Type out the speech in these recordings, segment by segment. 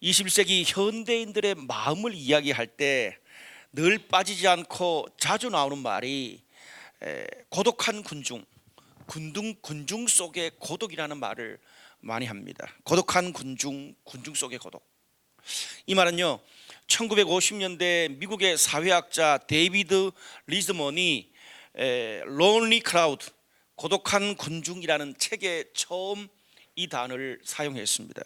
21세기 현대인들의 마음을 이야기할 때 늘 빠지지 않고 자주 나오는 말이 고독한 군중, 군중 속의 고독이라는 말을 많이 합니다. 고독한 군중 속의 고독. 이 말은요, 1950년대 미국의 사회학자 데이비드 리즈먼이 Lonely Crowd, 고독한 군중이라는 책에 처음 이 단어를 사용했습니다.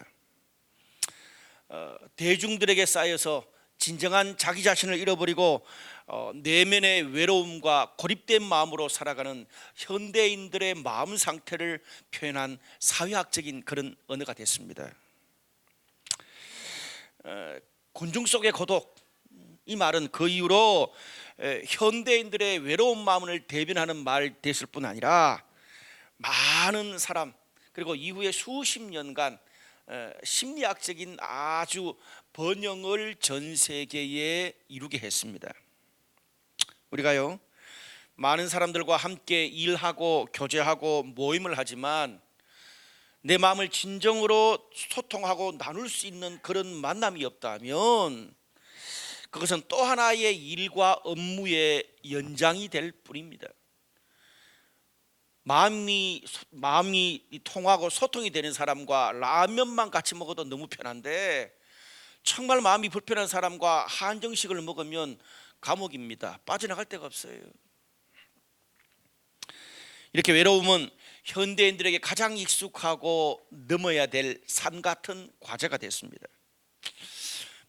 대중들에게 쌓여서 진정한 자기 자신을 잃어버리고 내면의 외로움과 고립된 마음으로 살아가는 현대인들의 마음 상태를 표현한 사회학적인 그런 언어가 됐습니다. 군중 속의 고독, 이 말은 그 이후로 현대인들의 외로운 마음을 대변하는 말 됐을 뿐 아니라 많은 사람, 그리고 이후에 수십 년간 심리학적인 아주 번영을 전 세계에 이루게 했습니다. 우리가요, 많은 사람들과 함께 일하고 교제하고 모임을 하지만 내 마음을 진정으로 소통하고 나눌 수 있는 그런 만남이 없다면 그것은 또 하나의 일과 업무의 연장이 될 뿐입니다. 마음이 통하고 소통이 되는 사람과 라면만 같이 먹어도 너무 편한데, 정말 마음이 불편한 사람과 한정식을 먹으면 감옥입니다. 빠져나갈 데가 없어요. 이렇게 외로움은 현대인들에게 가장 익숙하고 넘어야 될 산 같은 과제가 됐습니다.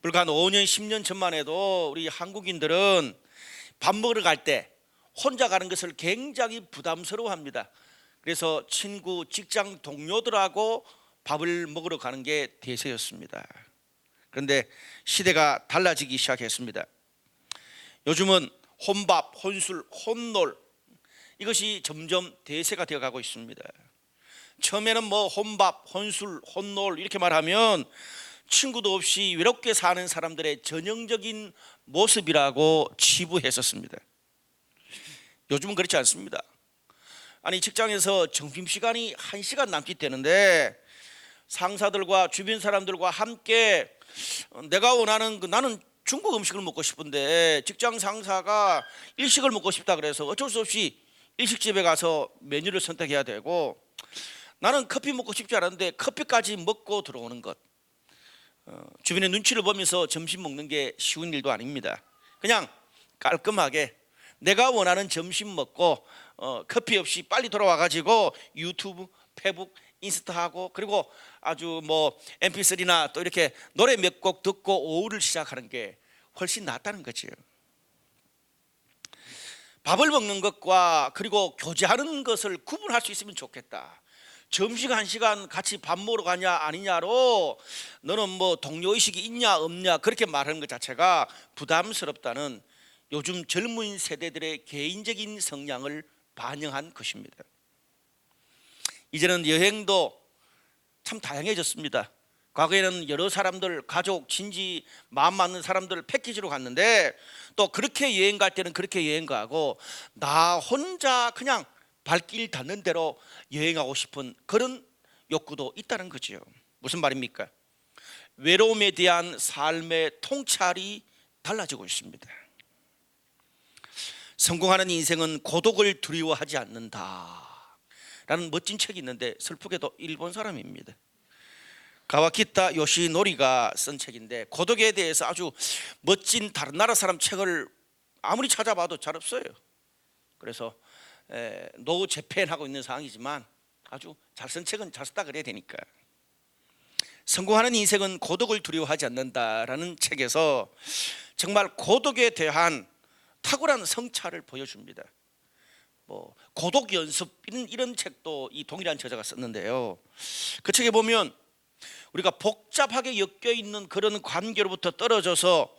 불과 한 5년 10년 전만 해도 우리 한국인들은 밥 먹으러 갈 때 혼자 가는 것을 굉장히 부담스러워합니다. 그래서 친구, 직장 동료들하고 밥을 먹으러 가는 게 대세였습니다. 그런데 시대가 달라지기 시작했습니다. 요즘은 혼밥, 혼술, 혼놀, 이것이 점점 대세가 되어가고 있습니다. 처음에는 혼밥, 혼술, 혼놀 이렇게 말하면 친구도 없이 외롭게 사는 사람들의 전형적인 모습이라고 치부했었습니다. 요즘은 그렇지 않습니다. 아니, 직장에서 점심시간이 1시간 남짓 되는데 상사들과 주변 사람들과 함께 내가 원하는 나는 중국 음식을 먹고 싶은데 직장 상사가 일식을 먹고 싶다 그래서 어쩔 수 없이 일식집에 가서 메뉴를 선택해야 되고, 나는 커피 먹고 싶지 않은데 커피까지 먹고 들어오는 것, 주변의 눈치를 보면서 점심 먹는 게 쉬운 일도 아닙니다. 그냥 깔끔하게 내가 원하는 점심 먹고 커피 없이 빨리 돌아와가지고 유튜브, 페북, 인스타하고, 그리고 아주 mp3나 또 이렇게 노래 몇 곡 듣고 오후를 시작하는 게 훨씬 낫다는 거죠. 밥을 먹는 것과 그리고 교제하는 것을 구분할 수 있으면 좋겠다. 점심 1시간 같이 밥 먹으러 가냐 아니냐로 너는 동료의식이 있냐 없냐 그렇게 말하는 것 자체가 부담스럽다는 요즘 젊은 세대들의 개인적인 성향을 반영한 것입니다. 이제는 여행도 참 다양해졌습니다. 과거에는 여러 사람들, 가족, 친지, 마음 맞는 사람들 패키지로 갔는데 또 그렇게 여행 갈 때는 그렇게 여행 가고 나 혼자 그냥 발길 닿는 대로 여행하고 싶은 그런 욕구도 있다는 거죠. 무슨 말입니까? 외로움에 대한 삶의 통찰이 달라지고 있습니다. 성공하는 인생은 고독을 두려워하지 않는다 라는 멋진 책이 있는데, 슬프게도 일본 사람입니다. 가와키타 요시노리가 쓴 책인데 고독에 대해서 아주 멋진 다른 나라 사람 책을 아무리 찾아봐도 잘 없어요. 그래서 노후 재팬하고 있는 상황이지만 아주 잘 쓴 책은 잘 썼다 그래야 되니까. 성공하는 인생은 고독을 두려워하지 않는다라는 책에서 정말 고독에 대한 탁월한 성찰을 보여줍니다. 고독 연습 이런 책도 이 동일한 저자가 썼는데요. 그 책에 보면 우리가 복잡하게 엮여 있는 그런 관계로부터 떨어져서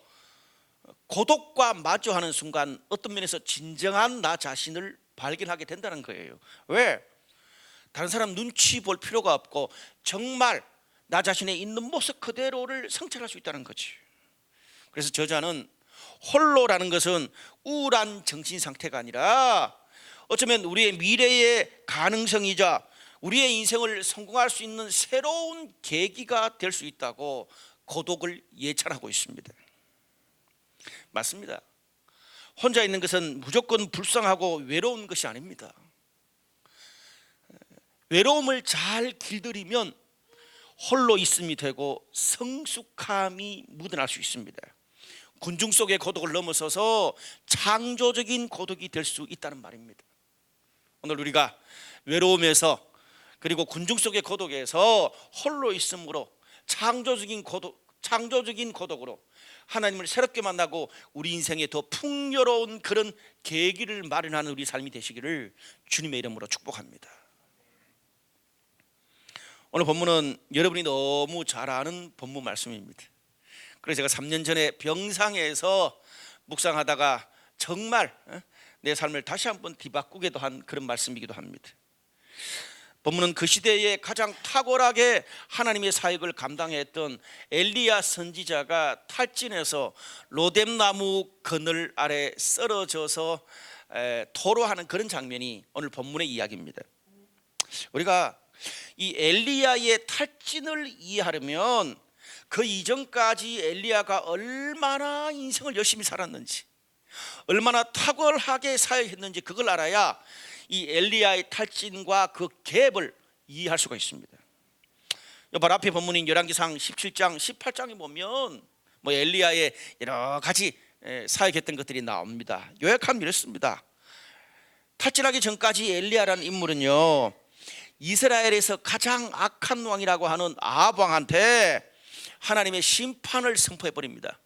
고독과 마주하는 순간 어떤 면에서 진정한 나 자신을 발견하게 된다는 거예요. 왜? 다른 사람 눈치 볼 필요가 없고 정말 나 자신의 있는 모습 그대로를 성찰할 수 있다는 거지. 그래서 저자는 홀로라는 것은 우울한 정신 상태가 아니라 어쩌면 우리의 미래의 가능성이자 우리의 인생을 성공할 수 있는 새로운 계기가 될 수 있다고 고독을 예찬하고 있습니다. 맞습니다. 혼자 있는 것은 무조건 불쌍하고 외로운 것이 아닙니다. 외로움을 잘 길들이면 홀로 있음이 되고 성숙함이 묻어날 수 있습니다. 군중 속의 고독을 넘어서서 창조적인 고독이 될 수 있다는 말입니다. 오늘 우리가 외로움에서 그리고 군중 속의 고독에서 홀로 있음으로 창조적인 고독으로 하나님을 새롭게 만나고 우리 인생에 더 풍요로운 그런 계기를 마련하는 우리 삶이 되시기를 주님의 이름으로 축복합니다. 오늘 본문은 여러분이 너무 잘 아는 본문 말씀입니다. 그래서 제가 3년 전에 병상에서 묵상하다가 정말 내 삶을 다시 한번 뒤바꾸기도 한 그런 말씀이기도 합니다. 본문은 그 시대에 가장 탁월하게 하나님의 사역을 감당했던 엘리야 선지자가 탈진해서 로뎀나무 그늘 아래 쓰러져서 토로하는 그런 장면이 오늘 본문의 이야기입니다. 우리가 이 엘리야의 탈진을 이해하려면 그 이전까지 엘리야가 얼마나 인생을 열심히 살았는지, 얼마나 탁월하게 사역했는지 그걸 알아야 이 엘리야의 탈진과 그 갭을 이해할 수가 있습니다. 바로 앞에 본문인 열왕기상 17장 18장에 보면 엘리야의 여러 가지 사역했던 것들이 나옵니다. 요약하면 이렇습니다. 탈진하기 전까지 엘리야라는 인물은요, 이스라엘에서 가장 악한 왕이라고 하는 아합 왕한테 하나님의 심판을 선포해 버립니다.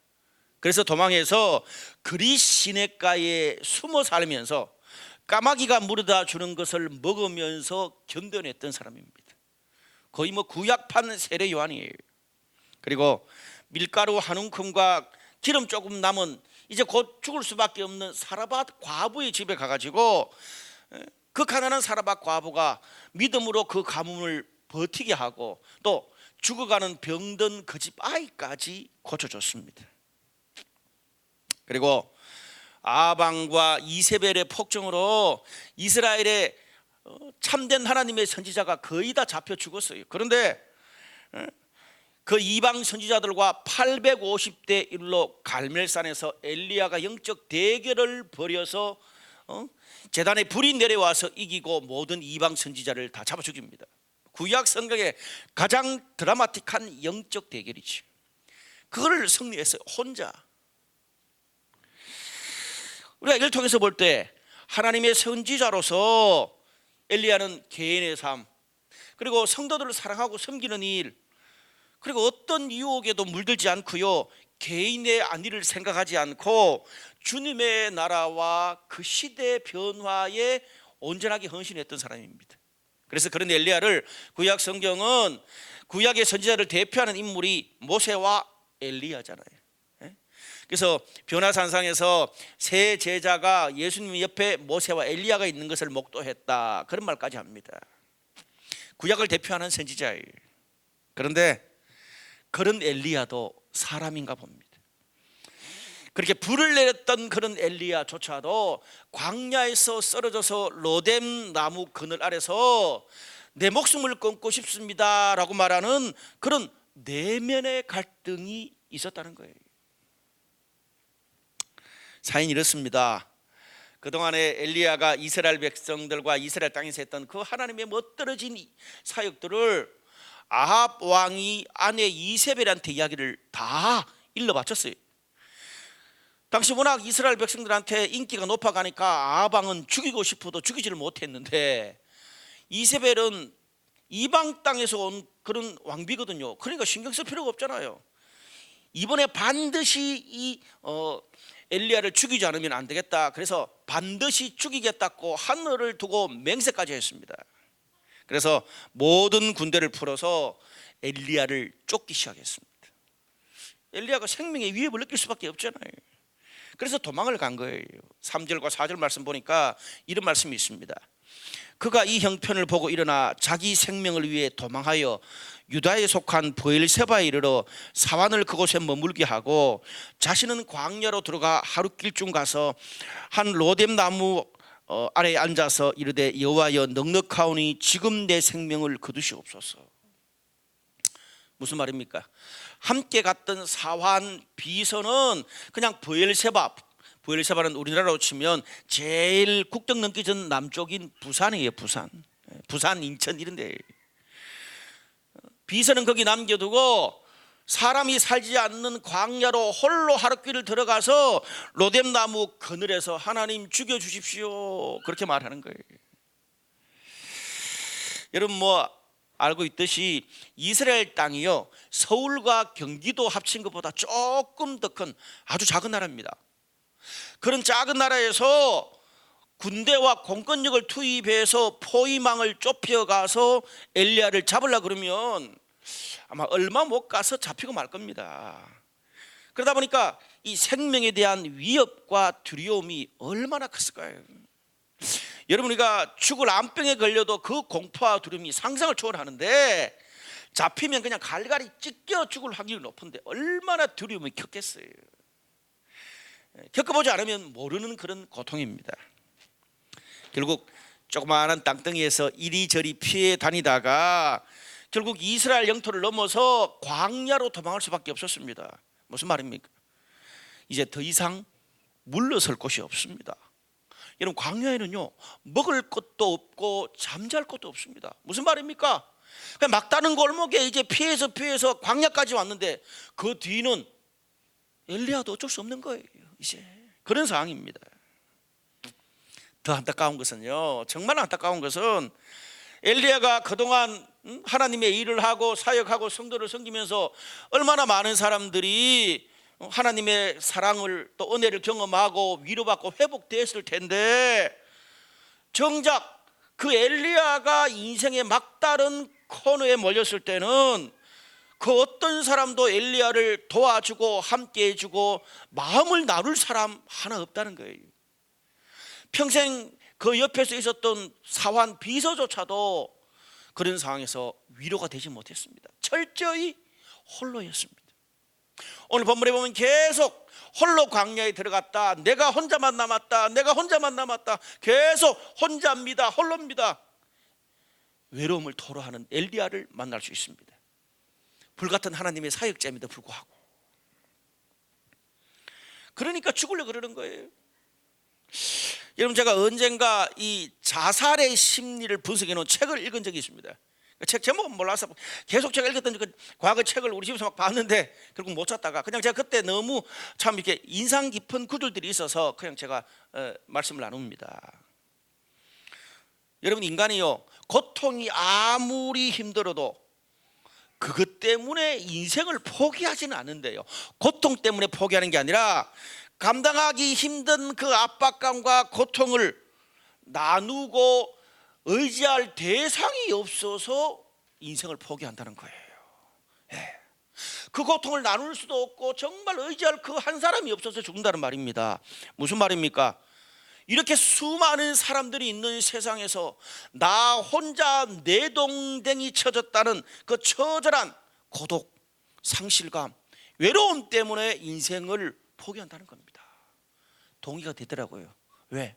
그래서 도망해서 그리 시냇가에 숨어 살면서 까마귀가 물어다 주는 것을 먹으면서 견뎌냈던 사람입니다. 거의 구약판 세례 요한이에요. 그리고 밀가루 한 움큼과 기름 조금 남은 이제 곧 죽을 수밖에 없는 사라밧 과부의 집에 가가지고 그 가난한 사라밧 과부가 믿음으로 그 가뭄을 버티게 하고 또 죽어가는 병든 그 집 아이까지 고쳐줬습니다. 그리고 아방과 이세벨의 폭정으로 이스라엘의 참된 하나님의 선지자가 거의 다 잡혀 죽었어요. 그런데 그 이방 선지자들과 850대 1로 갈멜산에서 엘리야가 영적 대결을 벌여서 제단에 불이 내려와서 이기고 모든 이방 선지자를 다 잡아 죽입니다. 구약 성경의 가장 드라마틱한 영적 대결이지. 그걸 승리했어요, 혼자. 우리가 이걸 통해서 볼 때 하나님의 선지자로서 엘리야는 개인의 삶, 그리고 성도들을 사랑하고 섬기는 일, 그리고 어떤 유혹에도 물들지 않고요, 개인의 안위를 생각하지 않고 주님의 나라와 그 시대의 변화에 온전하게 헌신했던 사람입니다. 그래서 그런 엘리야를 구약 성경은 구약의 선지자를 대표하는 인물이 모세와 엘리야잖아요. 그래서 변화산상에서 세 제자가 예수님 옆에 모세와 엘리야가 있는 것을 목도했다, 그런 말까지 합니다. 구약을 대표하는 선지자예요. 그런데 그런 엘리야도 사람인가 봅니다. 그렇게 불을 내렸던 그런 엘리야조차도 광야에서 쓰러져서 로뎀 나무 그늘 아래서 내 목숨을 끊고 싶습니다 라고 말하는 그런 내면의 갈등이 있었다는 거예요. 사연이 이렇습니다. 그동안에 엘리야가 이스라엘 백성들과 이스라엘 땅에서 했던 그 하나님의 멋들어진 사역들을 아합 왕이 아내 이세벨한테 이야기를 다 일러 바쳤어요. 당시 워낙 이스라엘 백성들한테 인기가 높아가니까 아합 왕은 죽이고 싶어도 죽이지를 못했는데 이세벨은 이방 땅에서 온 그런 왕비거든요. 그러니까 신경 쓸 필요가 없잖아요. 이번에 반드시 이 엘리야를 죽이지 않으면 안 되겠다. 그래서 반드시 죽이겠다고 하늘을 두고 맹세까지 했습니다. 그래서 모든 군대를 풀어서 엘리야를 쫓기 시작했습니다. 엘리야가 생명의 위협을 느낄 수밖에 없잖아요. 그래서 도망을 간 거예요. 3절과 4절 말씀 보니까 이런 말씀이 있습니다. 그가 이 형편을 보고 일어나 자기 생명을 위해 도망하여 유다에 속한 브엘세바에 이르러 사환을 그곳에 머물게 하고 자신은 광야로 들어가 하룻길쯤 가서 한 로뎀 나무 아래에 앉아서 이르되 여호와여 넉넉하오니 지금 내 생명을 거두시옵소서. 무슨 말입니까? 함께 갔던 사환 비서는 그냥 부엘세바는 우리나라로 치면 제일 국경 넘기 전 남쪽인 부산이에요. 부산, 인천 이런 데. 비서는 거기 남겨두고 사람이 살지 않는 광야로 홀로 하룻길을 들어가서 로뎀나무 그늘에서 하나님 죽여주십시오 그렇게 말하는 거예요. 여러분 알고 있듯이 이스라엘 땅이요, 서울과 경기도 합친 것보다 조금 더 큰 아주 작은 나라입니다. 그런 작은 나라에서 군대와 공권력을 투입해서 포위망을 좁혀가서 엘리야를 잡으려 그러면 아마 얼마 못 가서 잡히고 말 겁니다. 그러다 보니까 이 생명에 대한 위협과 두려움이 얼마나 컸을까요? 여러분, 우리가 죽을 암병에 걸려도 그 공포와 두려움이 상상을 초월하는데 잡히면 그냥 갈갈이 찢겨 죽을 확률이 높은데 얼마나 두려움이 컸겠어요. 겪어보지 않으면 모르는 그런 고통입니다. 결국 조그마한 땅덩이에서 이리저리 피해 다니다가 결국 이스라엘 영토를 넘어서 광야로 도망할 수밖에 없었습니다. 무슨 말입니까? 이제 더 이상 물러설 곳이 없습니다. 여러분, 광야에는요, 먹을 것도 없고 잠잘 곳도 없습니다. 무슨 말입니까? 그냥 막다른 골목에 이제 피해서 광야까지 왔는데 그 뒤는 엘리야도 어쩔 수 없는 거예요. 이제 그런 상황입니다. 더 안타까운 것은요, 정말 안타까운 것은 엘리야가 그동안 하나님의 일을 하고 사역하고 성도를 섬기면서 얼마나 많은 사람들이 하나님의 사랑을 또 은혜를 경험하고 위로받고 회복됐을 텐데, 정작 그 엘리야가 인생의 막다른 코너에 몰렸을 때는 그 어떤 사람도 엘리야를 도와주고 함께 해주고 마음을 나눌 사람 하나 없다는 거예요. 평생 그 옆에서 있었던 사환 비서조차도 그런 상황에서 위로가 되지 못했습니다. 철저히 홀로였습니다. 오늘 본문에 보면 계속 홀로 광야에 들어갔다, 내가 혼자만 남았다, 계속 혼자입니다, 홀로입니다. 외로움을 토로하는 엘리야를 만날 수 있습니다. 불같은 하나님의 사역자임에도 불구하고. 그러니까 죽으려고 그러는 거예요. 여러분, 제가 언젠가 이 자살의 심리를 분석해 놓은 책을 읽은 적이 있습니다. 책 제목은 몰라서 계속 제가 읽었던 그 과거 책을 우리 집에서 막 봤는데 결국 못 찾다가 그냥 제가 그때 너무 참 이렇게 인상 깊은 구절들이 있어서 그냥 제가 말씀을 나눕니다. 여러분, 인간이요, 고통이 아무리 힘들어도 그것 때문에 인생을 포기하지는 않는데요, 고통 때문에 포기하는 게 아니라 감당하기 힘든 그 압박감과 고통을 나누고 의지할 대상이 없어서 인생을 포기한다는 거예요. 그 고통을 나눌 수도 없고 정말 의지할 그 한 사람이 없어서 죽는다는 말입니다. 무슨 말입니까? 이렇게 수많은 사람들이 있는 세상에서 나 혼자 내동댕이 쳐졌다는 그 처절한 고독, 상실감, 외로움 때문에 인생을 포기한다는 겁니다. 동의가 되더라고요. 왜?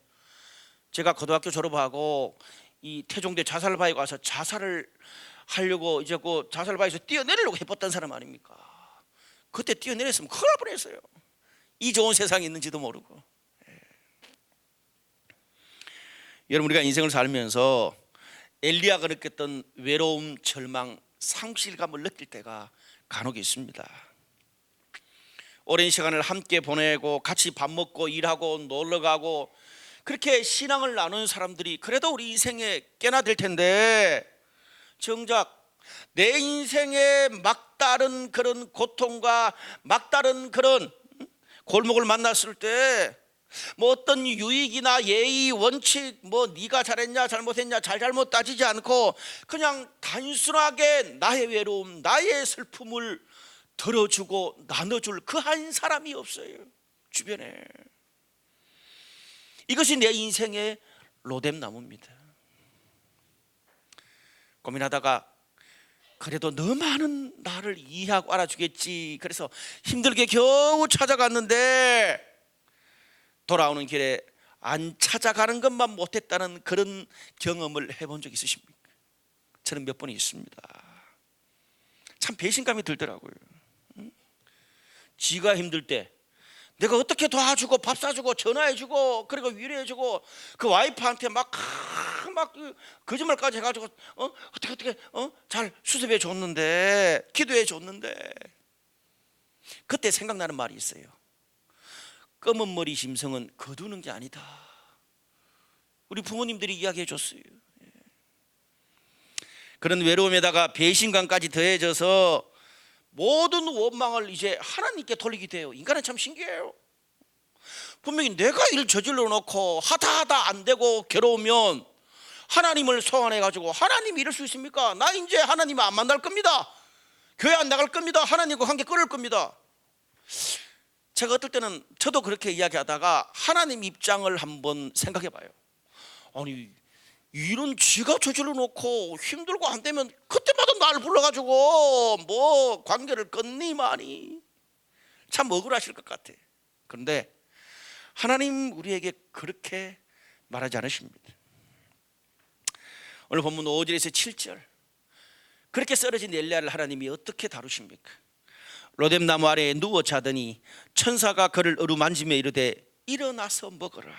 제가 고등학교 졸업하고 이 태종대 자살바위에 가서 자살을 하려고 이제 그 자살바위에서 뛰어내리려고 해봤던 사람 아닙니까? 그때 뛰어내렸으면 큰일 날 뻔했어요. 이 좋은 세상이 있는지도 모르고. 여러분, 우리가 인생을 살면서 엘리야가 느꼈던 외로움, 절망, 상실감을 느낄 때가 간혹 있습니다. 오랜 시간을 함께 보내고 같이 밥 먹고 일하고 놀러가고 그렇게 신앙을 나눈 사람들이 그래도 우리 인생에 꽤나 될 텐데, 정작 내 인생의 막다른 그런 고통과 막다른 그런 골목을 만났을 때 뭐 어떤 유익이나 예의, 원칙, 뭐 네가 잘했냐 잘못했냐 잘못 따지지 않고 그냥 단순하게 나의 외로움, 나의 슬픔을 들어주고 나눠줄 그 한 사람이 없어요, 주변에. 이것이 내 인생의 로뎀나무입니다. 고민하다가 그래도 너 많은 나를 이해하고 알아주겠지, 그래서 힘들게 겨우 찾아갔는데 돌아오는 길에 안 찾아가는 것만 못했다는 그런 경험을 해본 적 있으십니까? 저는 몇 번 있습니다. 참 배신감이 들더라고요. 지가 힘들 때 내가 어떻게 도와주고 밥 사주고 전화해주고 그리고 위로해주고 그 와이프한테 막 거짓말까지 해가지고 어떻게 잘 수습해 줬는데 기도해 줬는데 그때 생각나는 말이 있어요. 검은 머리 심성은 거두는 게 아니다. 우리 부모님들이 이야기해 줬어요. 그런 외로움에다가 배신감까지 더해져서 모든 원망을 이제 하나님께 돌리게 돼요. 인간은 참 신기해요. 분명히 내가 일 저질러 놓고 하다 안 되고 괴로우면 하나님을 소환해 가지고 하나님이 이럴 수 있습니까? 나 이제 하나님 안 만날 겁니다. 교회 안 나갈 겁니다. 하나님과 관계 끊을 겁니다. 제가 어떨 때는 저도 그렇게 이야기하다가 하나님 입장을 한번 생각해 봐요. 아니 이런 지가 저질러 놓고 힘들고 안 되면 그때마다 날 불러가지고 뭐 관계를 끊니 마니 참 억울하실 것 같아. 그런데 하나님 우리에게 그렇게 말하지 않으십니다. 오늘 본문 5절에서 7절 그렇게 쓰러진 엘리야를 하나님이 어떻게 다루십니까? 로뎀나무 아래에 누워 자더니 천사가 그를 어루만지며 이르되 일어나서 먹어라.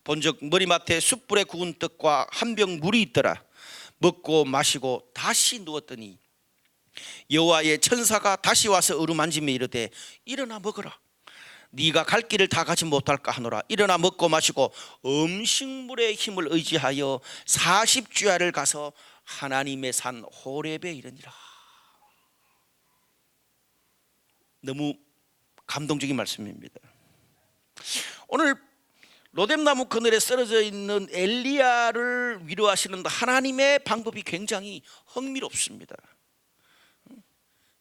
본즉 머리맡에 숯불에 구운 떡과 한 병 물이 있더라. 먹고 마시고 다시 누웠더니 여호와의 천사가 다시 와서 어루만지며 이르되 일어나 먹어라. 네가 갈 길을 다 가지 못할까 하노라. 일어나 먹고 마시고 음식물의 힘을 의지하여 40주야를 가서 하나님의 산 호렙에 이르니라. 너무 감동적인 말씀입니다. 오늘 로뎀나무 그늘에 쓰러져 있는 엘리야를 위로하시는 하나님의 방법이 굉장히 흥미롭습니다.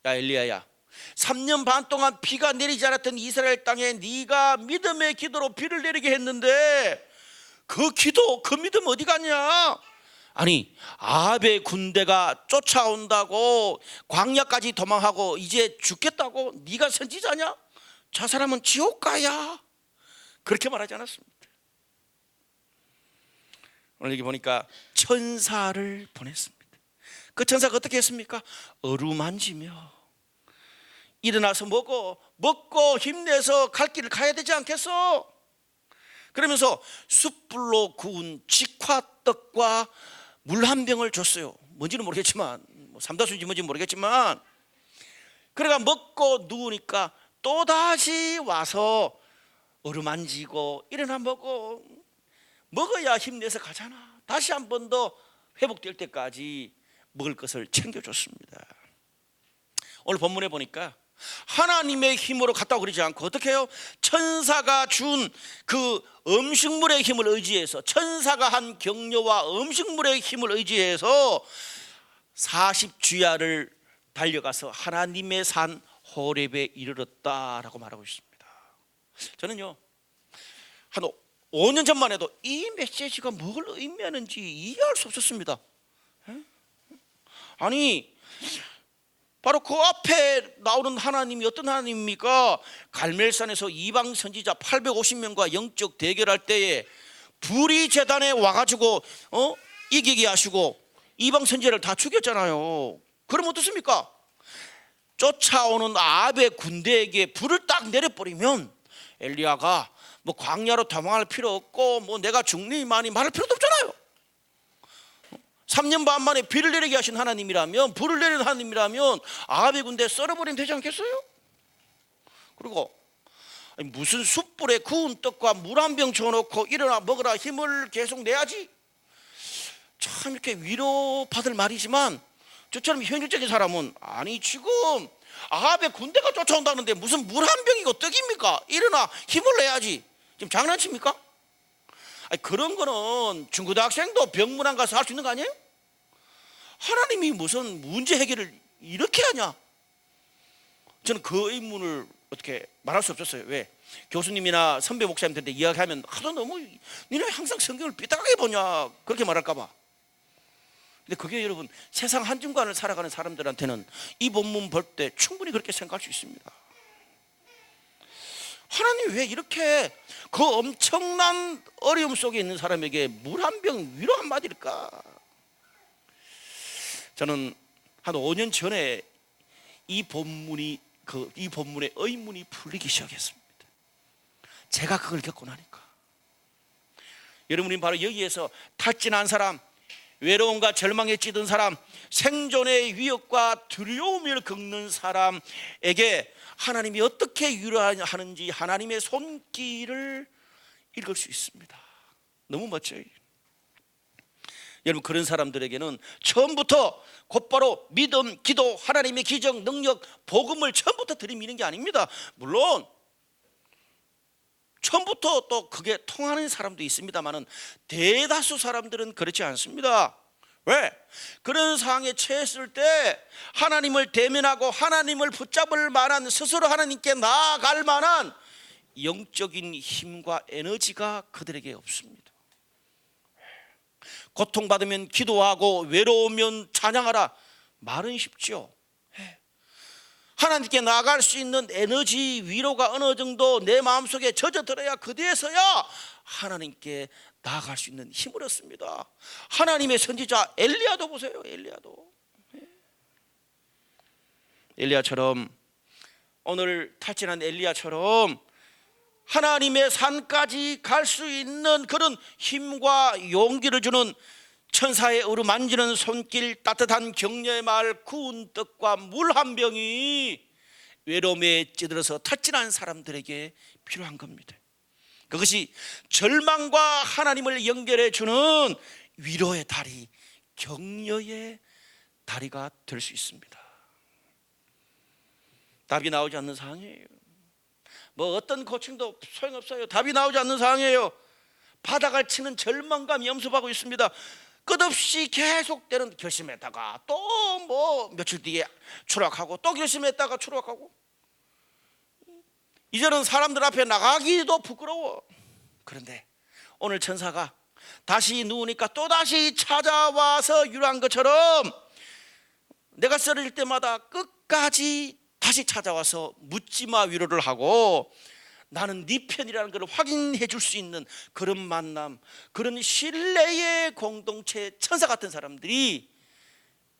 야 엘리야야, 3년 반 동안 비가 내리지 않았던 이스라엘 땅에 네가 믿음의 기도로 비를 내리게 했는데 그 기도, 그 믿음 어디 갔냐? 아니 아합의 군대가 쫓아온다고 광야까지 도망하고 이제 죽겠다고 네가 선지자냐? 저 사람은 지옥 가야. 그렇게 말하지 않았습니다. 오늘 여기 보니까 천사를 보냈습니다. 그 천사가 어떻게 했습니까? 어루만지며 일어나서 먹고 힘내서 갈 길을 가야 되지 않겠어? 그러면서 숯불로 구운 직화떡과 물 한 병을 줬어요. 뭔지는 모르겠지만 삼다수인지 뭔지 모르겠지만 그래가 먹고 누우니까 또다시 와서 어루만지고 일어나 먹어야 힘내서 가잖아. 다시 한 번 더 회복될 때까지 먹을 것을 챙겨줬습니다. 오늘 본문에 보니까 하나님의 힘으로 갔다고 그러지 않고 어떻게 해요? 천사가 준 그 음식물의 힘을 의지해서, 천사가 한 격려와 음식물의 힘을 의지해서 40주야를 달려가서 하나님의 산 호렙에 이르렀다라고 말하고 있습니다. 저는요 한 5년 전만 해도 이 메시지가 뭘 의미하는지 이해할 수 없었습니다. 아니 바로 그 앞에 나오는 하나님이 어떤 하나님입니까? 갈멜산에서 이방 선지자 850명과 영적 대결할 때에 불이 제단에 와가지고 이기게 하시고 이방 선지자를 다 죽였잖아요. 그럼 어떻습니까? 쫓아오는 아합의 군대에게 불을 딱 내려버리면 엘리야가 뭐 광야로 도망할 필요 없고 뭐 내가 죽니 마니 말할 필요도 없잖아요. 3년 반 만에 비를 내리게 하신 하나님이라면, 불을 내리는 하나님이라면 아합의 군대 썰어버리면 되지 않겠어요? 그리고 무슨 숯불에 구운 떡과 물 한 병 줘놓고 일어나 먹으라 힘을 계속 내야지. 참 이렇게 위로받을 말이지만 저처럼 현실적인 사람은 아니 지금 아합의 군대가 쫓아온다는데 무슨 물 한 병이고 떡입니까? 일어나 힘을 내야지. 지금 장난칩니까? 아니, 그런 거는 중고등학생도 병문안 가서 할 수 있는 거 아니에요? 하나님이 무슨 문제 해결을 이렇게 하냐? 저는 그 의문을 어떻게 말할 수 없었어요. 왜? 교수님이나 선배 목사님들한테 이야기하면 하도 너무 니네 항상 성경을 삐딱하게 보냐 그렇게 말할까 봐. 근데 그게 여러분 세상 한중간을 살아가는 사람들한테는 이 본문 볼 때 충분히 그렇게 생각할 수 있습니다. 하나님이 왜 이렇게 그 엄청난 어려움 속에 있는 사람에게 물 한 병 위로 한마디일까? 저는 한 5년 전에 이 본문의 의문이 풀리기 시작했습니다. 제가 그걸 겪고 나니까. 여러분이 바로 여기에서 탈진한 사람, 외로움과 절망에 찌든 사람, 생존의 위협과 두려움을 겪는 사람에게 하나님이 어떻게 위로하는지 하나님의 손길을 읽을 수 있습니다. 너무 멋져요. 여러분, 그런 사람들에게는 처음부터 곧바로 믿음, 기도, 하나님의 기적, 능력, 복음을 처음부터 들이미는 게 아닙니다. 물론 처음부터 또 그게 통하는 사람도 있습니다만은 대다수 사람들은 그렇지 않습니다. 왜? 그런 상황에 처했을 때 하나님을 대면하고 하나님을 붙잡을 만한, 스스로 하나님께 나아갈 만한 영적인 힘과 에너지가 그들에게 없습니다. 고통받으면 기도하고 외로우면 찬양하라, 말은 쉽죠. 하나님께 나아갈 수 있는 에너지, 위로가 어느 정도 내 마음속에 젖어들어야 그때서야 하나님께 나아갈 수 있는 힘을 얻습니다. 하나님의 선지자 엘리야도 보세요. 엘리야처럼, 오늘 탈진한 엘리야처럼 하나님의 산까지 갈 수 있는 그런 힘과 용기를 주는 천사의 어루만지는 손길, 따뜻한 격려의 말, 구운 떡과 물 한 병이 외로움에 찌들어서 탈진한 사람들에게 필요한 겁니다. 그것이 절망과 하나님을 연결해 주는 위로의 다리, 격려의 다리가 될 수 있습니다. 답이 나오지 않는 상황이에요. 뭐 어떤 코칭도 소용없어요. 답이 나오지 않는 상황이에요. 바닥을 치는 절망감이 염습하고 있습니다. 끝없이 계속되는 결심했다가 또 뭐 며칠 뒤에 추락하고, 또 결심했다가 추락하고, 이제는 사람들 앞에 나가기도 부끄러워. 그런데 오늘 천사가 다시 누우니까 또다시 찾아와서 위로한 것처럼 내가 쓰러질 때마다 끝까지 다시 찾아와서 묻지마 위로를 하고, 나는 네 편이라는 걸 확인해 줄 수 있는 그런 만남, 그런 신뢰의 공동체, 천사 같은 사람들이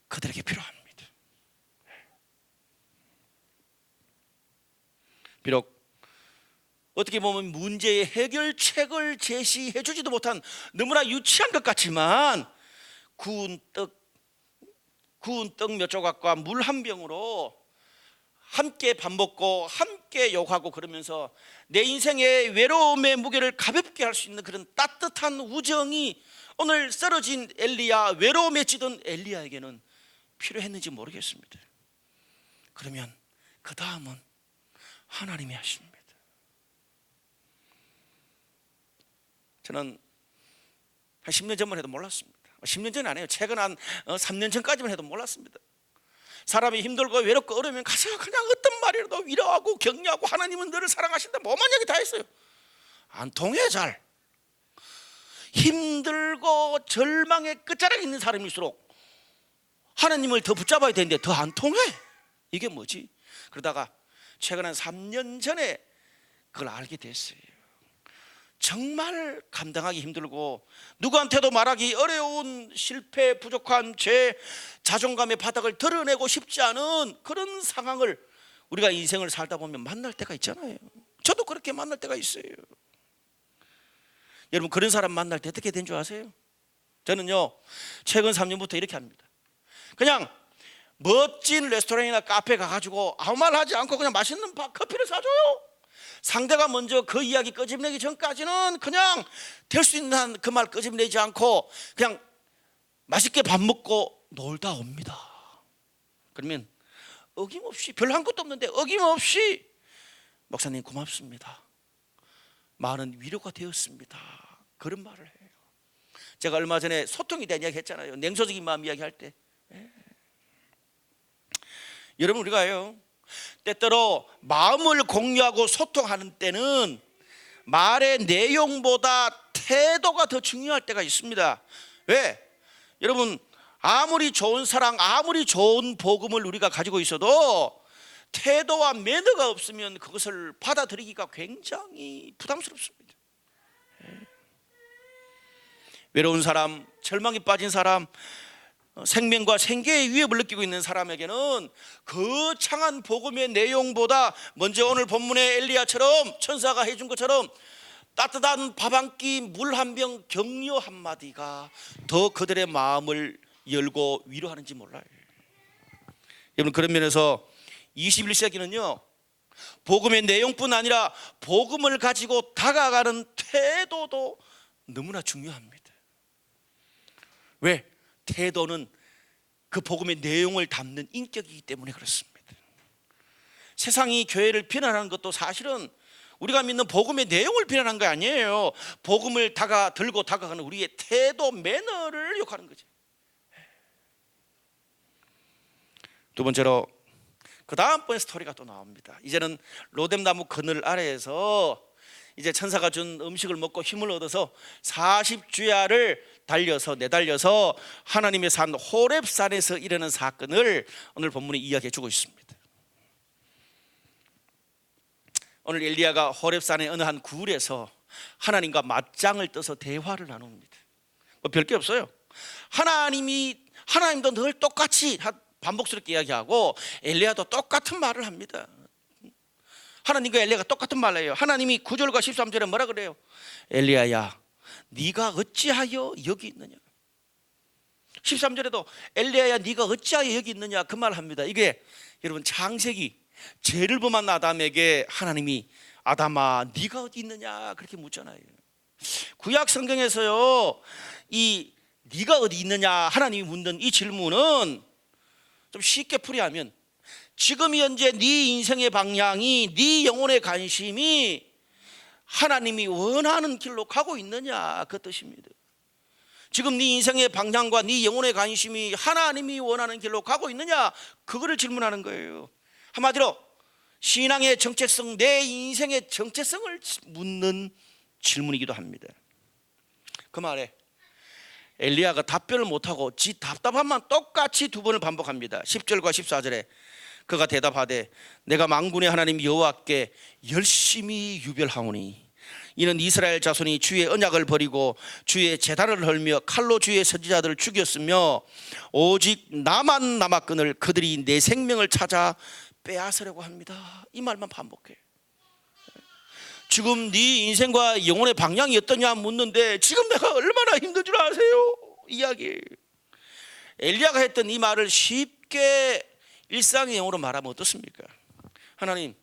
그들에게 필요합니다. 비록 어떻게 보면 문제의 해결책을 제시해 주지도 못한 너무나 유치한 것 같지만, 구운 떡 몇 조각과 물 한 병으로 함께 밥 먹고 함께 욕하고 그러면서 내 인생의 외로움의 무게를 가볍게 할 수 있는 그런 따뜻한 우정이 오늘 쓰러진 엘리야, 외로움에 찌든 엘리야에게는 필요했는지 모르겠습니다. 그러면 그 다음은 하나님이 하십니다. 저는 한 10년 전만 해도 몰랐습니다. 10년 전이 아니에요. 최근 한 3년 전까지만 해도 몰랐습니다. 사람이 힘들고 외롭고 어려우면 가서 그냥 어떤 말이라도 위로하고 격려하고 하나님은 너를 사랑하신다, 뭐만 얘기 다 했어요. 안 통해. 잘 힘들고 절망의 끝자락에 있는 사람일수록 하나님을 더 붙잡아야 되는데 더 안 통해. 이게 뭐지? 그러다가 최근 한 3년 전에 그걸 알게 됐어요. 정말 감당하기 힘들고 누구한테도 말하기 어려운 실패, 부족한 죄, 자존감의 바닥을 드러내고 싶지 않은 그런 상황을 우리가 인생을 살다 보면 만날 때가 있잖아요. 저도 그렇게 만날 때가 있어요. 여러분, 그런 사람 만날 때 어떻게 된 줄 아세요? 저는요, 최근 3년부터 이렇게 합니다. 그냥 멋진 레스토랑이나 카페 가가지고 아무 말 하지 않고 그냥 맛있는 커피를 사줘요. 상대가 먼저 그 이야기 끄집내기 전까지는 그냥 될 수 있는 한 그 말 끄집내지 않고 그냥 맛있게 밥 먹고 놀다 옵니다. 그러면 어김없이, 별 한 것도 없는데 어김없이 목사님 고맙습니다, 많은 위로가 되었습니다, 그런 말을 해요. 제가 얼마 전에 소통에 대한 이야기 했잖아요. 냉소적인 마음 이야기할 때. 여러분, 우리가요, 때때로 마음을 공유하고 소통하는 때는 말의 내용보다 태도가 더 중요할 때가 있습니다. 왜? 여러분, 아무리 좋은 사랑, 아무리 좋은 복음을 우리가 가지고 있어도 태도와 매너가 없으면 그것을 받아들이기가 굉장히 부담스럽습니다. 외로운 사람, 절망에 빠진 사람, 생명과 생계의 위협을 느끼고 있는 사람에게는 거창한 복음의 내용보다 먼저 오늘 본문의 엘리야처럼 천사가 해준 것처럼 따뜻한 밥 한 끼, 물 한 병, 격려 한마디가 더 그들의 마음을 열고 위로하는지 몰라요. 여러분, 그런 면에서 21세기는요 복음의 내용뿐 아니라 복음을 가지고 다가가는 태도도 너무나 중요합니다. 왜? 태도는 그 복음의 내용을 담는 인격이기 때문에 그렇습니다. 세상이 교회를 비난하는 것도 사실은 우리가 믿는 복음의 내용을 비난한 거 아니에요. 복음을 들고 다가가는 우리의 태도, 매너를 욕하는 거죠. 두 번째로 그 다음번에 스토리가 또 나옵니다. 이제는 로뎀나무 그늘 아래에서 이제 천사가 준 음식을 먹고 힘을 얻어서 40주야를 내달려서 하나님의 산 호렙산에서 일어난 사건을 오늘 본문에 이야기해 주고 있습니다. 오늘 엘리야가 호렙산의 어느 한 굴에서 하나님과 맞짱을 떠서 대화를 나눕니다. 뭐 별게 없어요. 하나님도 늘 똑같이 반복스럽게 이야기하고 엘리야도 똑같은 말을 합니다. 하나님과 엘리야가 똑같은 말을 해요. 하나님이 9절과 13절에 뭐라 그래요? 엘리야야, 네가 어찌하여 여기 있느냐. 13절에도 엘리야야, 네가 어찌하여 여기 있느냐, 그 말을 합니다. 이게 여러분 창세기 죄를 범한 아담에게 하나님이 아담아 네가 어디 있느냐 그렇게 묻잖아요. 구약 성경에서요 이 네가 어디 있느냐 하나님이 묻는 이 질문은 좀 쉽게 풀이하면 지금 현재 네 인생의 방향이, 네 영혼의 관심이 하나님이 원하는 길로 가고 있느냐 그 뜻입니다. 지금 네 인생의 방향과 네 영혼의 관심이 하나님이 원하는 길로 가고 있느냐, 그거를 질문하는 거예요. 한마디로 신앙의 정체성, 내 인생의 정체성을 묻는 질문이기도 합니다. 그 말에 엘리야가 답변을 못하고 지 답답함만 똑같이 두 번을 반복합니다. 10절과 14절에 그가 대답하되 내가 만군의 하나님 여호와께 열심히 유별하오니 이는 이스라엘 자손이 주의 언약을 버리고 주의 제단을 헐며 칼로 주의 선지자들을 죽였으며 오직 나만 남았거늘 그들이 내 생명을 찾아 빼앗으려고 합니다. 이 말만 반복해요. 지금 네 인생과 영혼의 방향이 어떠냐 묻는데 지금 내가 얼마나 힘든 줄 아세요? 이야기. 엘리야가 했던 이 말을 쉽게 일상의 영어로 말하면 어떻습니까? 하나님,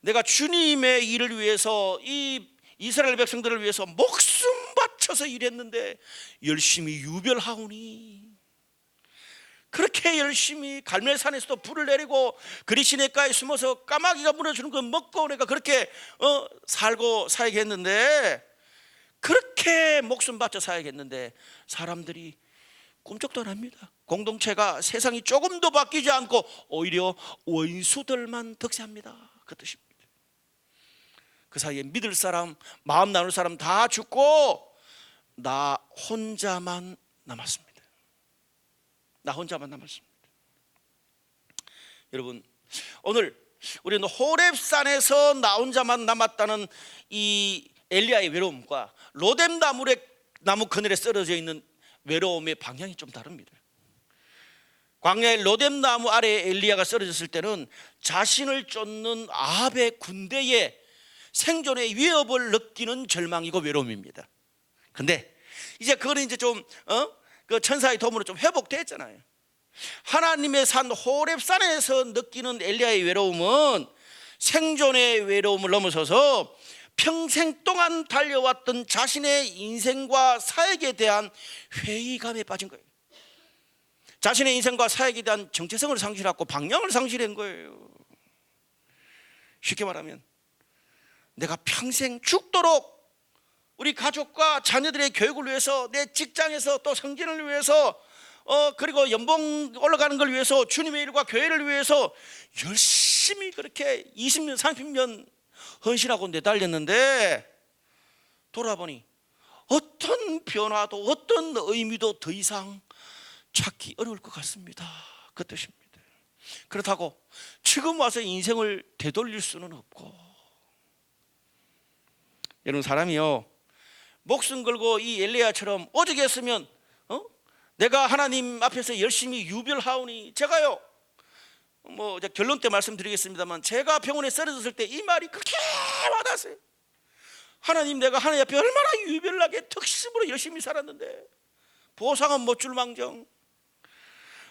내가 주님의 일을 위해서 이 이스라엘 백성들을 위해서 목숨 바쳐서 일했는데 열심히 유별하오니, 그렇게 열심히 갈멜산에서도 불을 내리고 그리시네가에 숨어서 까마귀가 물어주는 거 먹고 내가 그렇게 살고 사야겠는데, 그렇게 목숨 바쳐 사야겠는데 사람들이 꿈쩍도 안 합니다. 공동체가 세상이 조금도 바뀌지 않고 오히려 원수들만 득세합니다. 그 뜻입니다. 그 사이에 믿을 사람, 마음 나눌 사람 다 죽고 나 혼자만 남았습니다. 나 혼자만 남았습니다. 여러분, 오늘 우리는 호렙산에서 나 혼자만 남았다는 이 엘리야의 외로움과 로뎀나무 그늘에 쓰러져 있는 외로움의 방향이 좀 다릅니다. 광야의 로뎀나무 아래에 엘리야가 쓰러졌을 때는 자신을 쫓는 아합의 군대에 생존의 위협을 느끼는 절망이고 외로움입니다. 근데 이제 그거는 이제 좀 그 천사의 도움으로 좀 회복됐잖아요. 하나님의 산 호렙산에서 느끼는 엘리야의 외로움은 생존의 외로움을 넘어서서 평생 동안 달려왔던 자신의 인생과 사역에 대한 회의감에 빠진 거예요. 자신의 인생과 사역에 대한 정체성을 상실하고 방향을 상실한 거예요. 쉽게 말하면 내가 평생 죽도록 우리 가족과 자녀들의 교육을 위해서, 내 직장에서 또 성진을 위해서, 그리고 연봉 올라가는 걸 위해서, 주님의 일과 교회를 위해서 열심히 그렇게 20년 30년 헌신하고 내달렸는데 돌아보니 어떤 변화도 어떤 의미도 더 이상 찾기 어려울 것 같습니다. 그 뜻입니다. 그렇다고 지금 와서 인생을 되돌릴 수는 없고, 여러분, 사람이요 목숨 걸고 이 엘리야처럼 오죽 했으면 내가 하나님 앞에서 열심히 유별하오니, 제가요 이제 결론 때 말씀드리겠습니다만, 제가 병원에 쓰러졌을 때 이 말이 그렇게 와닿았어요. 하나님, 내가 하나님 앞에 얼마나 유별나게 특심으로 열심히 살았는데 보상은 못 줄 망정,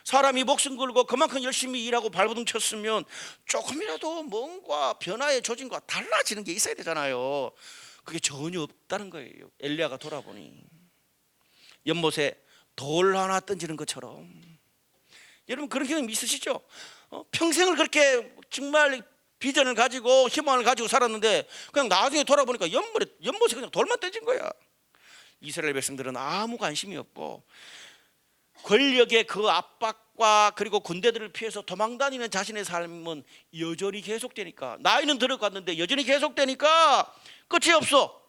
사람이 목숨 걸고 그만큼 열심히 일하고 발버둥 쳤으면 조금이라도 뭔가 변화의 조짐과 달라지는 게 있어야 되잖아요. 그게 전혀 없다는 거예요. 엘리야가 돌아보니 연못에 돌 하나 던지는 것처럼. 여러분 그런 경험 있으시죠? 평생을 그렇게 정말 비전을 가지고 희망을 가지고 살았는데 그냥 나중에 돌아보니까 연못에 그냥 돌만 던진 거야. 이스라엘 백성들은 아무 관심이 없고 권력의 그 압박과 그리고 군대들을 피해서 도망다니는 자신의 삶은 여전히 계속되니까, 나이는 들어갔는데 여전히 계속되니까 끝이 없어.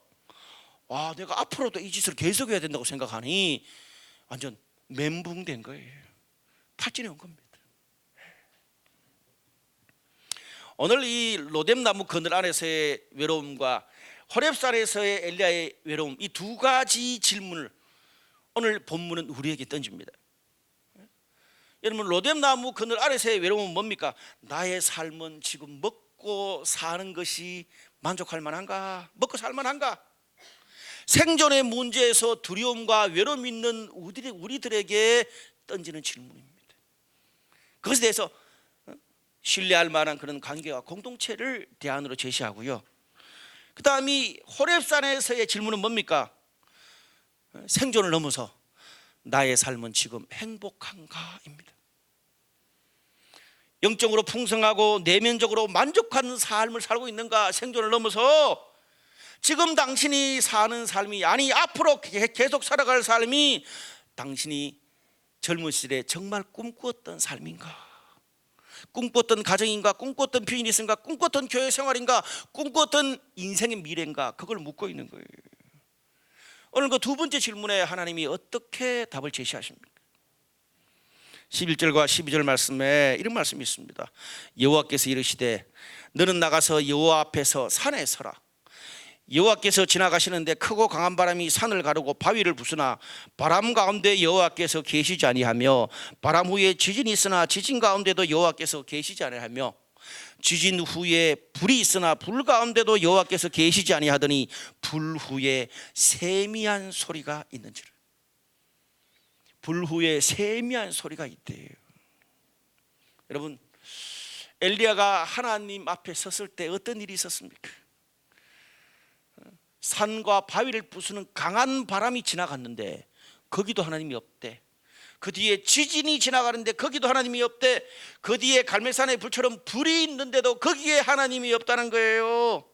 와, 내가 앞으로도 이 짓을 계속해야 된다고 생각하니 완전 멘붕된 거예요. 탈진해 온 겁니다. 오늘 이 로뎀나무 그늘 안에서의 외로움과 호렙산에서의 엘리야의 외로움, 이 두 가지 질문을 오늘 본문은 우리에게 던집니다. 여러분, 로뎀나무 그늘 아래서의 외로움은 뭡니까? 나의 삶은 지금 먹고 사는 것이 만족할 만한가? 먹고 살 만한가? 생존의 문제에서 두려움과 외로움 있는 우리들에게 던지는 질문입니다. 그것에 대해서 신뢰할 만한 그런 관계와 공동체를 대안으로 제시하고요. 그 다음이 호렙산에서의 질문은 뭡니까? 생존을 넘어서 나의 삶은 지금 행복한가입니다. 영적으로 풍성하고 내면적으로 만족하는 삶을 살고 있는가? 생존을 넘어서 지금 당신이 사는 삶이, 아니 앞으로 계속 살아갈 삶이 당신이 젊은 시절에 정말 꿈꾸었던 삶인가? 꿈꿨던 가정인가? 꿈꿨던 비즈니스인가? 꿈꿨던 교회 생활인가? 꿈꿨던 인생의 미래인가? 그걸 묻고 있는 거예요. 오늘 그 두 번째 질문에 하나님이 어떻게 답을 제시하십니까? 11절과 12절 말씀에 이런 말씀이 있습니다. 여호와께서 이르시되 너는 나가서 여호와 앞에서 산에 서라. 여호와께서 지나가시는데 크고 강한 바람이 산을 가르고 바위를 부수나 바람 가운데 여호와께서 계시지 아니하며 바람 후에 지진이 있으나 지진 가운데도 여호와께서 계시지 아니하며 지진 후에 불이 있으나 불 가운데도 여호와께서 계시지 아니하더니 불 후에 세미한 소리가 있는지를. 불 후에 세미한 소리가 있대요. 여러분, 엘리야가 하나님 앞에 섰을 때 어떤 일이 있었습니까? 산과 바위를 부수는 강한 바람이 지나갔는데 거기도 하나님이 없대. 그 뒤에 지진이 지나가는데 거기도 하나님이 없대. 그 뒤에 갈멜산의 불처럼 불이 있는데도 거기에 하나님이 없다는 거예요.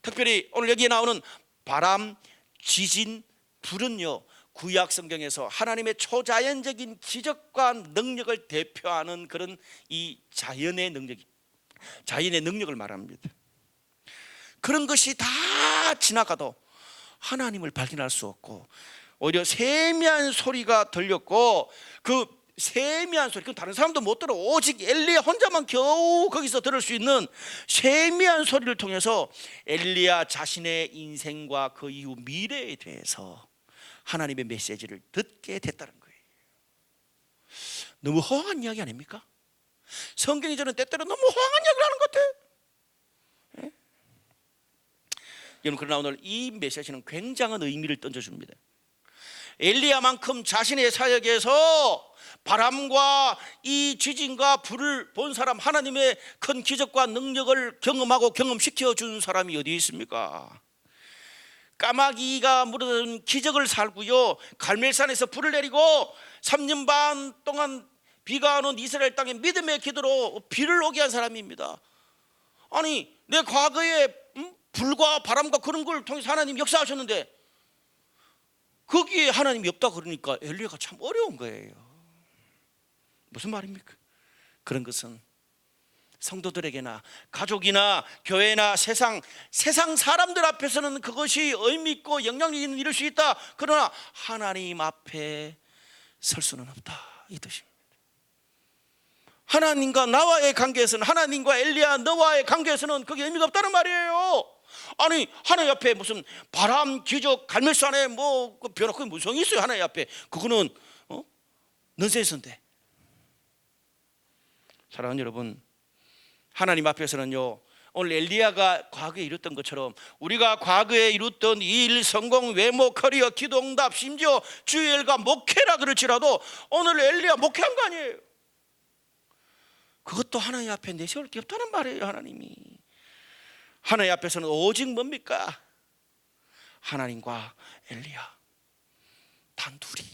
특별히 오늘 여기에 나오는 바람, 지진, 불은요, 구약 성경에서 하나님의 초자연적인 기적과 능력을 대표하는 그런 이 자연의 능력을 말합니다. 그런 것이 다 지나가도 하나님을 발견할 수 없고 오히려 세미한 소리가 들렸고, 그 세미한 소리, 그건 다른 사람도 못 들어. 오직 엘리야 혼자만 겨우 거기서 들을 수 있는 세미한 소리를 통해서 엘리야 자신의 인생과 그 이후 미래에 대해서 하나님의 메시지를 듣게 됐다는 거예요. 너무 허황한 이야기 아닙니까? 성경이 저는 때때로 너무 허황한 이야기를 하는 것 같아요. 예? 여러분, 그러나 오늘 이 메시지는 굉장한 의미를 던져줍니다. 엘리야만큼 자신의 사역에서 바람과 이 지진과 불을 본 사람, 하나님의 큰 기적과 능력을 경험하고 경험시켜 준 사람이 어디 있습니까? 까마귀가 물어든 기적을 살고요, 갈멜산에서 불을 내리고 3년 반 동안 비가 오는 이스라엘 땅에 믿음의 기도로 비를 오게 한 사람입니다. 아니, 내 과거에 불과 바람과 그런 걸 통해서 하나님 역사하셨는데 거기에 하나님이 없다 그러니까 엘리야가 참 어려운 거예요. 무슨 말입니까? 그런 것은 성도들에게나 가족이나 교회나 세상 사람들 앞에서는 그것이 의미 있고 영향력 있는 일일 수 있다. 그러나 하나님 앞에 설 수는 없다, 이 뜻입니다. 하나님과 나와의 관계에서는, 하나님과 엘리야 너와의 관계에서는 그게 의미가 없다는 말이에요. 아니, 하나님 앞에 무슨 바람, 기적, 갈멜산에 뭐 변화, 그게 무슨 성이 있어요? 하나님 앞에 그거는 넌센스인데. 사랑하는 여러분, 하나님 앞에서는요, 오늘 엘리야가 과거에 이뤘던 것처럼 우리가 과거에 이뤘던 일, 성공, 외모, 커리어, 기도 응답, 심지어 주일과 목회라 그럴지라도 오늘 엘리야 목회한 거 아니에요. 그것도 하나님 앞에 내세울 게 없다는 말이에요. 하나님이 하나님 앞에서는 오직 뭡니까? 하나님과 엘리야 단둘이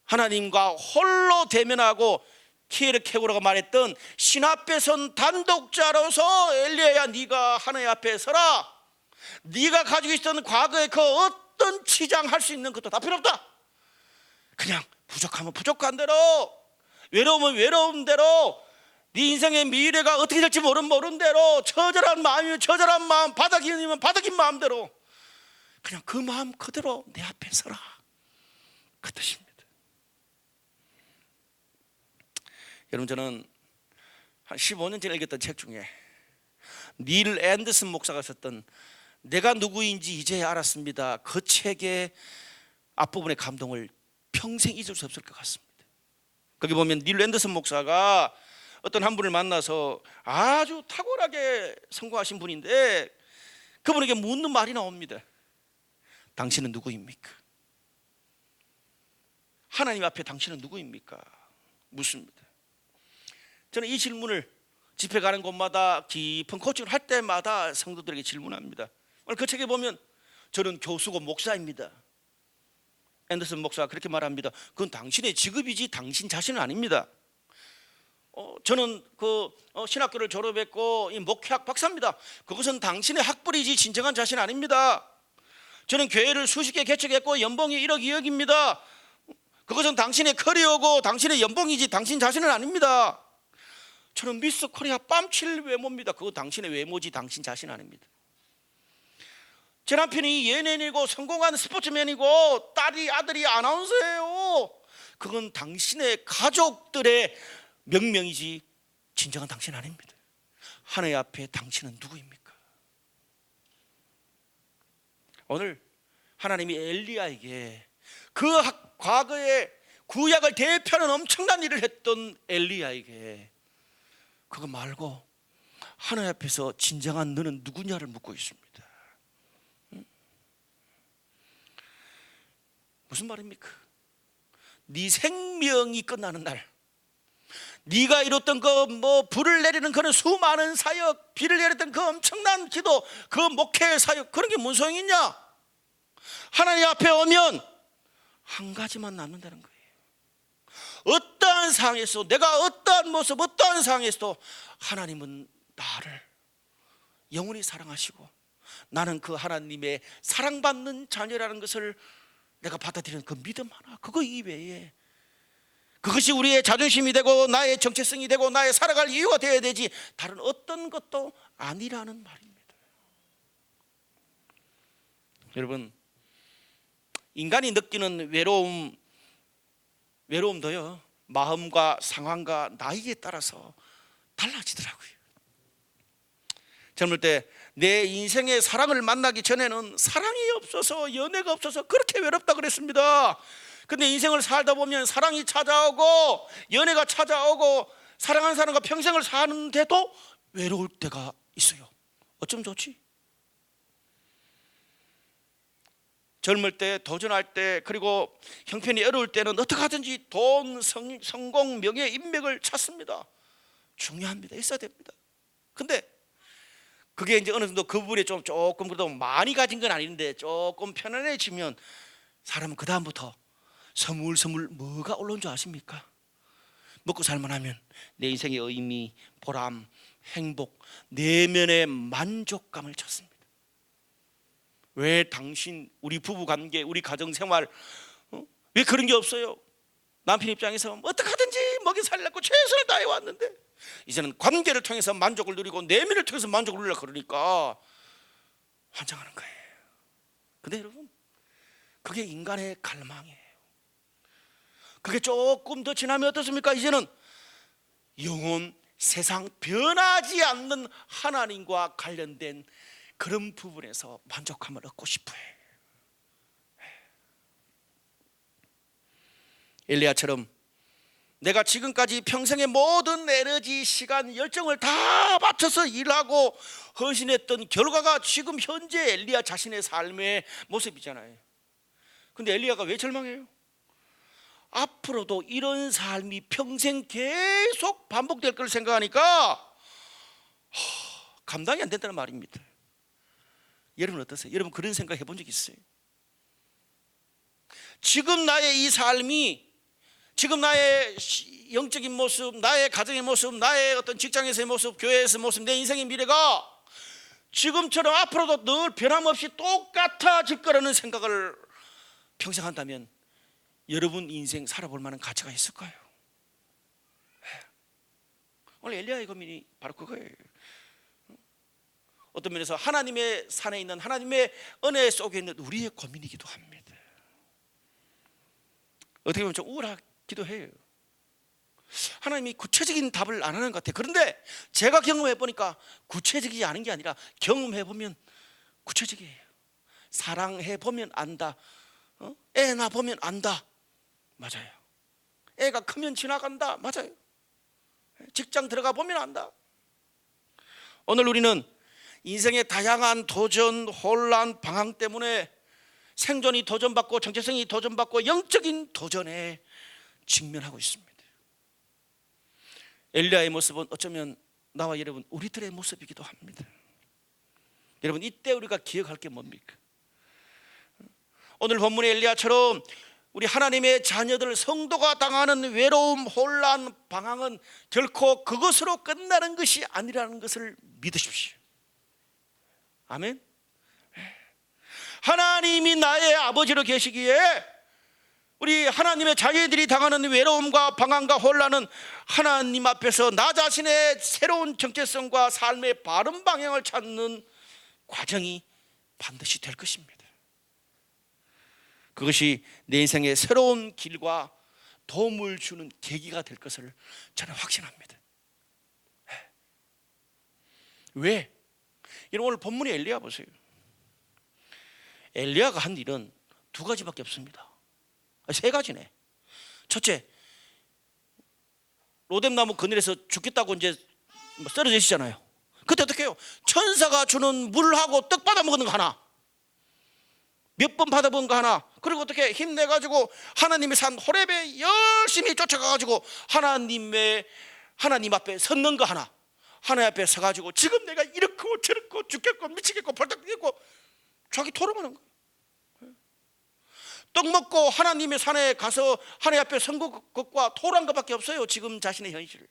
하나님과 홀로 대면하고 키에르케고라가 말했던 신 앞에 선 단독자로서 엘리야야, 네가 하나님 앞에 서라. 네가 가지고 있었던 과거의 그 어떤 치장할 수 있는 것도 다 필요 없다. 그냥 부족하면 부족한 대로, 외로우면 외로운 대로, 네 인생의 미래가 어떻게 될지 모르는 대로, 처절한 마음이면 처절한 마음, 바닥이면 바닥인 마음대로 그냥 그 마음 그대로 내 앞에 서라, 그 뜻입니다. 여러분, 저는 한 15년 전에 읽었던 책 중에 닐 앤더슨 목사가 썼던 내가 누구인지 이제야 알았습니다, 그 책의 앞부분의 감동을 평생 잊을 수 없을 것 같습니다. 거기 보면 닐 앤더슨 목사가 어떤 한 분을 만나서 아주 탁월하게 성공하신 분인데 그분에게 묻는 말이 나옵니다. 당신은 누구입니까? 하나님 앞에 당신은 누구입니까? 묻습니다. 저는 이 질문을 집회 가는 곳마다 깊은 코칭을 할 때마다 성도들에게 질문합니다. 오늘 그 책에 보면 저는 교수고 목사입니다. 앤더슨 목사가 그렇게 말합니다. 그건 당신의 직업이지 당신 자신은 아닙니다. 저는 신학교를 졸업했고 이 목회학 박사입니다. 그것은 당신의 학벌이지 진정한 자신 아닙니다. 저는 교회를 수십 개 개척했고 연봉이 1억 2억입니다. 그것은 당신의 커리어고 당신의 연봉이지 당신 자신은 아닙니다. 저는 미스 코리아 뺨칠 외모입니다. 그거 당신의 외모지 당신 자신 아닙니다. 제 남편이 연예인이고 성공한 스포츠맨이고 아들이 아나운서예요. 그건 당신의 가족들의 명명이지 진정한 당신 아닙니다. 하나님 앞에 당신은 누구입니까? 오늘 하나님이 엘리야에게 그 과거에 구약을 대표하는 엄청난 일을 했던 엘리야에게 그거 말고 하나님 앞에서 진정한 너는 누구냐를 묻고 있습니다. 무슨 말입니까? 네 생명이 끝나는 날, 네가 이뤘던 불을 내리는 그런 수많은 사역, 비를 내렸던 그 엄청난 기도, 그 목회 사역, 그런 게 뭔 소용이 있냐? 하나님 앞에 오면 한 가지만 남는다는 거예요. 어떠한 상황에서, 내가 어떠한 모습, 어떠한 상황에서도 하나님은 나를 영원히 사랑하시고 나는 그 하나님의 사랑받는 자녀라는 것을 내가 받아들이는 그 믿음 하나, 그거 이외에 그것이 우리의 자존심이 되고 나의 정체성이 되고 나의 살아갈 이유가 되어야 되지 다른 어떤 것도 아니라는 말입니다. 여러분, 인간이 느끼는 외로움도요, 마음과 상황과 나이에 따라서 달라지더라고요. 젊을 때 내 인생의 사랑을 만나기 전에는 사랑이 없어서, 연애가 없어서 그렇게 외롭다 그랬습니다. 근데 인생을 살다 보면 사랑이 찾아오고 연애가 찾아오고 사랑하는 사람과 평생을 사는데도 외로울 때가 있어요. 어쩜 좋지? 젊을 때, 도전할 때, 그리고 형편이 어려울 때는 어떻게 하든지 돈, 성공, 명예, 인맥을 찾습니다. 중요합니다. 있어야 됩니다. 근데 그게 이제 어느 정도 그 부분에 조금 그래도 많이 가진 건 아닌데 조금 편안해지면 사람은 그 다음부터 스물스물 뭐가 올라온 줄 아십니까? 먹고 살만하면 내 인생의 의미, 보람, 행복, 내면의 만족감을 찾습니다. 왜 당신, 우리 부부관계, 우리 가정생활 왜 그런 게 없어요? 남편 입장에서 어떻게 하든지 먹여 살려고 최선을 다해왔는데 이제는 관계를 통해서 만족을 누리고 내면을 통해서 만족을 누리려고 그러니까 환장하는 거예요. 근데 여러분, 그게 인간의 갈망이에요. 그게 조금 더 지나면 어떻습니까? 이제는 영원 세상 변하지 않는 하나님과 관련된 그런 부분에서 만족감을 얻고 싶어요. 엘리야처럼 내가 지금까지 평생의 모든 에너지, 시간, 열정을 다 바쳐서 일하고 헌신했던 결과가 지금 현재 엘리야 자신의 삶의 모습이잖아요. 근데 엘리야가 왜 절망해요? 앞으로도 이런 삶이 평생 계속 반복될 걸 생각하니까 감당이 안 된다는 말입니다. 여러분 어떠세요? 여러분 그런 생각 해본 적 있어요? 지금 나의 이 삶이, 지금 나의 영적인 모습, 나의 가정의 모습, 나의 어떤 직장에서의 모습, 교회에서의 모습, 내 인생의 미래가 지금처럼 앞으로도 늘 변함없이 똑같아질 거라는 생각을 평생 한다면 여러분 인생 살아볼 만한 가치가 있을까요? 오늘 엘리야의 고민이 바로 그거예요. 어떤 면에서 하나님의 산에 있는, 하나님의 은혜 속에 있는 우리의 고민이기도 합니다. 어떻게 보면 좀 우울하기도 해요. 하나님이 구체적인 답을 안 하는 것 같아요. 그런데 제가 경험해 보니까 구체적이지 않은 게 아니라 경험해 보면 구체적이에요. 사랑해 보면 안다. 애 낳아 보면 안다. 맞아요. 애가 크면 지나간다. 맞아요. 직장 들어가 보면 안다. 오늘 우리는 인생의 다양한 도전, 혼란, 방황 때문에 생존이 도전받고 정체성이 도전받고 영적인 도전에 직면하고 있습니다. 엘리야의 모습은 어쩌면 나와 여러분 우리들의 모습이기도 합니다. 여러분 이때 우리가 기억할 게 뭡니까? 오늘 본문의 엘리야처럼 우리 하나님의 자녀들, 성도가 당하는 외로움, 혼란, 방황은 결코 그것으로 끝나는 것이 아니라는 것을 믿으십시오. 아멘. 하나님이 나의 아버지로 계시기에 우리 하나님의 자녀들이 당하는 외로움과 방황과 혼란은 하나님 앞에서 나 자신의 새로운 정체성과 삶의 바른 방향을 찾는 과정이 반드시 될 것입니다. 그것이 내 인생의 새로운 길과 도움을 주는 계기가 될 것을 저는 확신합니다. 왜? 여러분 오늘 본문의 엘리야 보세요. 엘리야가 한 일은 두 가지밖에 없습니다. 세 가지네. 첫째, 로뎀나무 그늘에서 죽겠다고 이제 쓰러지시잖아요. 그때 어떻게 해요? 천사가 주는 물하고 떡 받아 먹는 거 하나, 몇 번 받아본 거 하나, 그리고 어떻게 힘내가지고 하나님의 산 호렙에 열심히 쫓아가가지고 하나님 앞에 섰는 거 하나, 하나님 앞에 서가지고 지금 내가 이렇고 저렇고 죽겠고 미치겠고 벌떡 뛰겠고 자기 토론하는 거예요. 떡 먹고 하나님의 산에 가서 하나님 앞에 선 것과 토로한 것밖에 없어요. 지금 자신의 현실을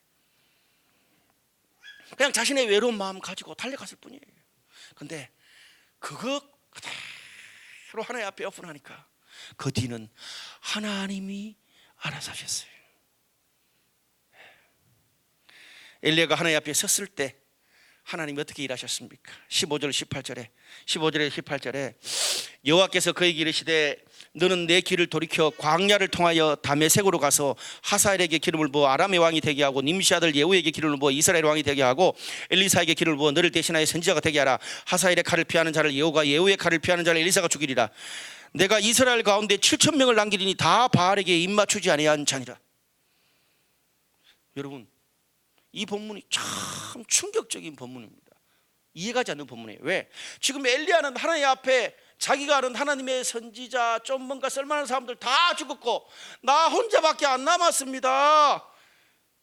그냥 자신의 외로운 마음 가지고 달려갔을 뿐이에요. 근데 그거 그대로 하나님 앞에 오픈하니까 그 뒤는 하나님이 알아서 하셨어요. 엘리야가 하나님 앞에 섰을 때 하나님이 어떻게 일하셨습니까? 15절 18절에 여호와께서 그에게 이르시되 너는 내 길을 돌이켜 광야를 통하여 다메섹으로 가서 하사엘에게 기름을 부어 아람의 왕이 되게 하고 님시 아들 예후에게 기름을 부어 이스라엘 왕이 되게 하고 엘리사에게 기름을 부어 너를 대신하여 선지자가 되게 하라. 하사엘의 칼을 피하는 자를 예후가, 예후의 칼을 피하는 자를 엘리사가 죽이리라. 내가 이스라엘 가운데 7,000명을 남기리니 다 바알에게 입맞추지 아니한 자니라. 여러분 이 본문이 참 충격적인 본문입니다. 이해가지 않는 본문이에요. 왜? 지금 엘리야는 하나님 앞에 자기가 아는 하나님의 선지자, 좀 뭔가 쓸만한 사람들 다 죽었고 나 혼자밖에 안 남았습니다.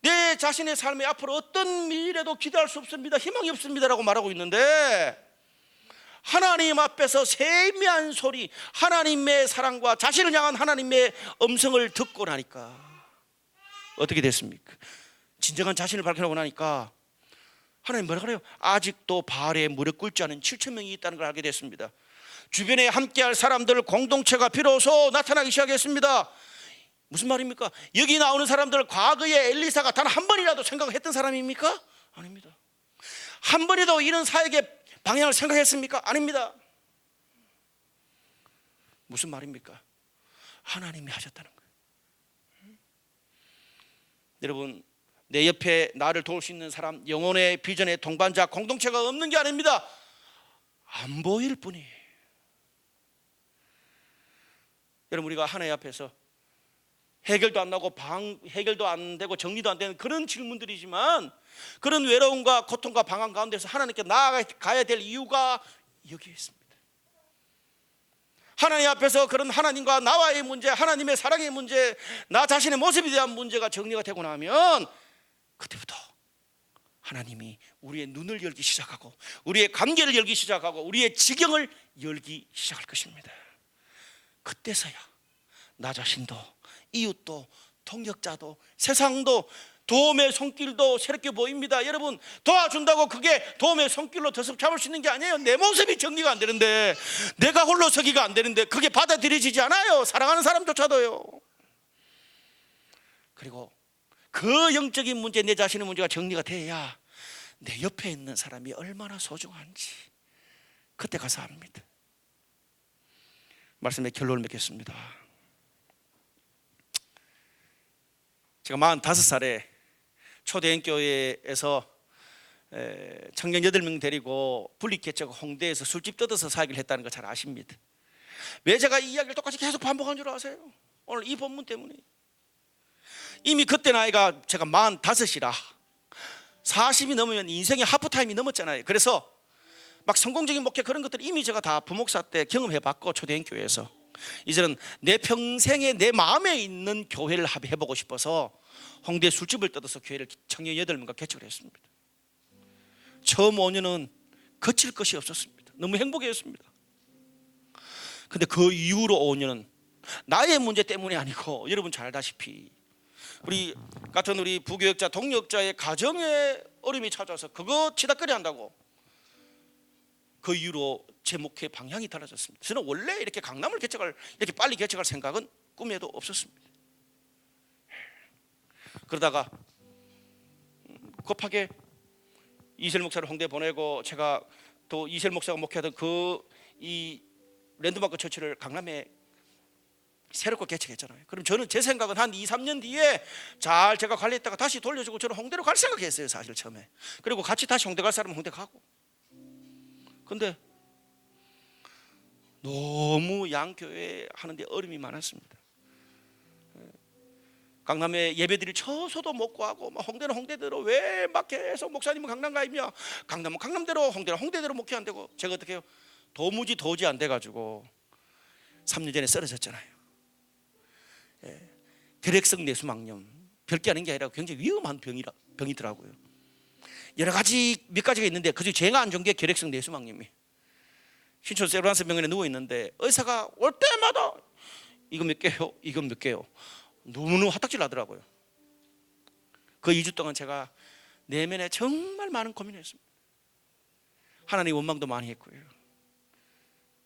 내 자신의 삶에 앞으로 어떤 미래도 기대할 수 없습니다. 희망이 없습니다라고 말하고 있는데 하나님 앞에서 세미한 소리, 하나님의 사랑과 자신을 향한 하나님의 음성을 듣고 나니까 어떻게 됐습니까? 진정한 자신을 밝혀내고 나니까 하나님 뭐라 그래요? 아직도 바알에 무릎 꿇지 않은 7,000명이 있다는 걸 알게 됐습니다. 주변에 함께할 사람들, 공동체가 비로소 나타나기 시작했습니다. 무슨 말입니까? 여기 나오는 사람들 과거에 엘리사가 단 한 번이라도 생각했던 사람입니까? 아닙니다. 한 번이라도 이런 사역의 방향을 생각했습니까? 아닙니다. 무슨 말입니까? 하나님이 하셨다는 거예요. 여러분 내 옆에 나를 도울 수 있는 사람, 영혼의 비전의 동반자, 공동체가 없는 게 아닙니다. 안 보일 뿐이에요. 여러분 우리가 하나님 앞에서 해결도 안 나고 해결도 안 되고 정리도 안 되는 그런 질문들이지만, 그런 외로움과 고통과 방황 가운데서 하나님께 나아가야 될 이유가 여기에 있습니다. 하나님 앞에서 그런 하나님과 나와의 문제, 하나님의 사랑의 문제, 나 자신의 모습에 대한 문제가 정리가 되고 나면 그때부터 하나님이 우리의 눈을 열기 시작하고 우리의 관계를 열기 시작하고 우리의 지경을 열기 시작할 것입니다. 그때서야 나 자신도 이웃도 동역자도 세상도 도움의 손길도 새롭게 보입니다. 여러분, 도와준다고 그게 도움의 손길로 더석 잡을 수 있는 게 아니에요. 내 모습이 정리가 안 되는데, 내가 홀로 서기가 안 되는데 그게 받아들여지지 않아요. 사랑하는 사람조차도요. 그리고 그 영적인 문제, 내 자신의 문제가 정리가 돼야 내 옆에 있는 사람이 얼마나 소중한지 그때 가서 압니다. 말씀의 결론을 맺겠습니다. 제가 45살에 초대인교회에서 청년 8명 데리고 분리개척 홍대에서 술집 뜯어서 사역을 했다는 거 잘 아십니다. 왜 제가 이 이야기를 똑같이 계속 반복한 줄 아세요? 오늘 이 본문 때문에. 이미 그때 나이가 제가 45이라 40이 넘으면 인생의 하프타임이 넘었잖아요. 그래서 막 성공적인 목회 그런 것들 이미 제가 다 부목사 때 경험해봤고, 초대인교회에서 이제는 내 평생에 내 마음에 있는 교회를 해보고 싶어서 홍대 술집을 뜯어서 교회를 청년 8명과 개척을 했습니다. 처음 5년은 거칠 것이 없었습니다. 너무 행복했습니다. 근데 그 이후로 5년은 나의 문제 때문이 아니고, 여러분 잘 알다시피 우리 같은 우리 부교역자 동역자의 가정에 어려움이 찾아와서 그거 치다거리 한다고 그 이후로 제 목회 방향이 달라졌습니다. 저는 원래 이렇게 강남을 이렇게 빨리 개척할 생각은 꿈에도 없었습니다. 그러다가 급하게 이슬 목사를 홍대 보내고, 제가 또 이슬 목사가 목회하던 이 랜드마크 처치를 강남에 새롭게 개척했잖아요. 그럼 저는 제 생각은 한 2-3년 뒤에 잘 제가 관리했다가 다시 돌려주고 저는 홍대로 갈 생각했어요, 사실 처음에. 그리고 같이 다시 홍대 갈 사람은 홍대 가고. 근데 너무 양교회 하는데 어려움이 많았습니다. 강남에 예배드릴 처소도 못 구하고, 홍대는 홍대대로 왜 막 계속 목사님은 강남 가 있냐, 강남은 강남대로, 홍대는 홍대대로 목회 안 되고, 제가 어떻게 해요? 도무지 안 돼가지고 3년 전에 쓰러졌잖아요. 결핵성 뇌수막염, 별게 아닌 게 아니라 굉장히 위험한 병이더라고요. 여러 가지 몇 가지가 있는데 그중에 제일 안 좋은 게 결핵성 뇌수막염이. 신촌 세브란스 병원에 누워 있는데 의사가 올 때마다 이거 몇 개요, 이거 몇 개요, 너무너무 화딱질 나더라고요. 그 2주 동안 제가 내면에 정말 많은 고민을 했습니다. 하나님 원망도 많이 했고요.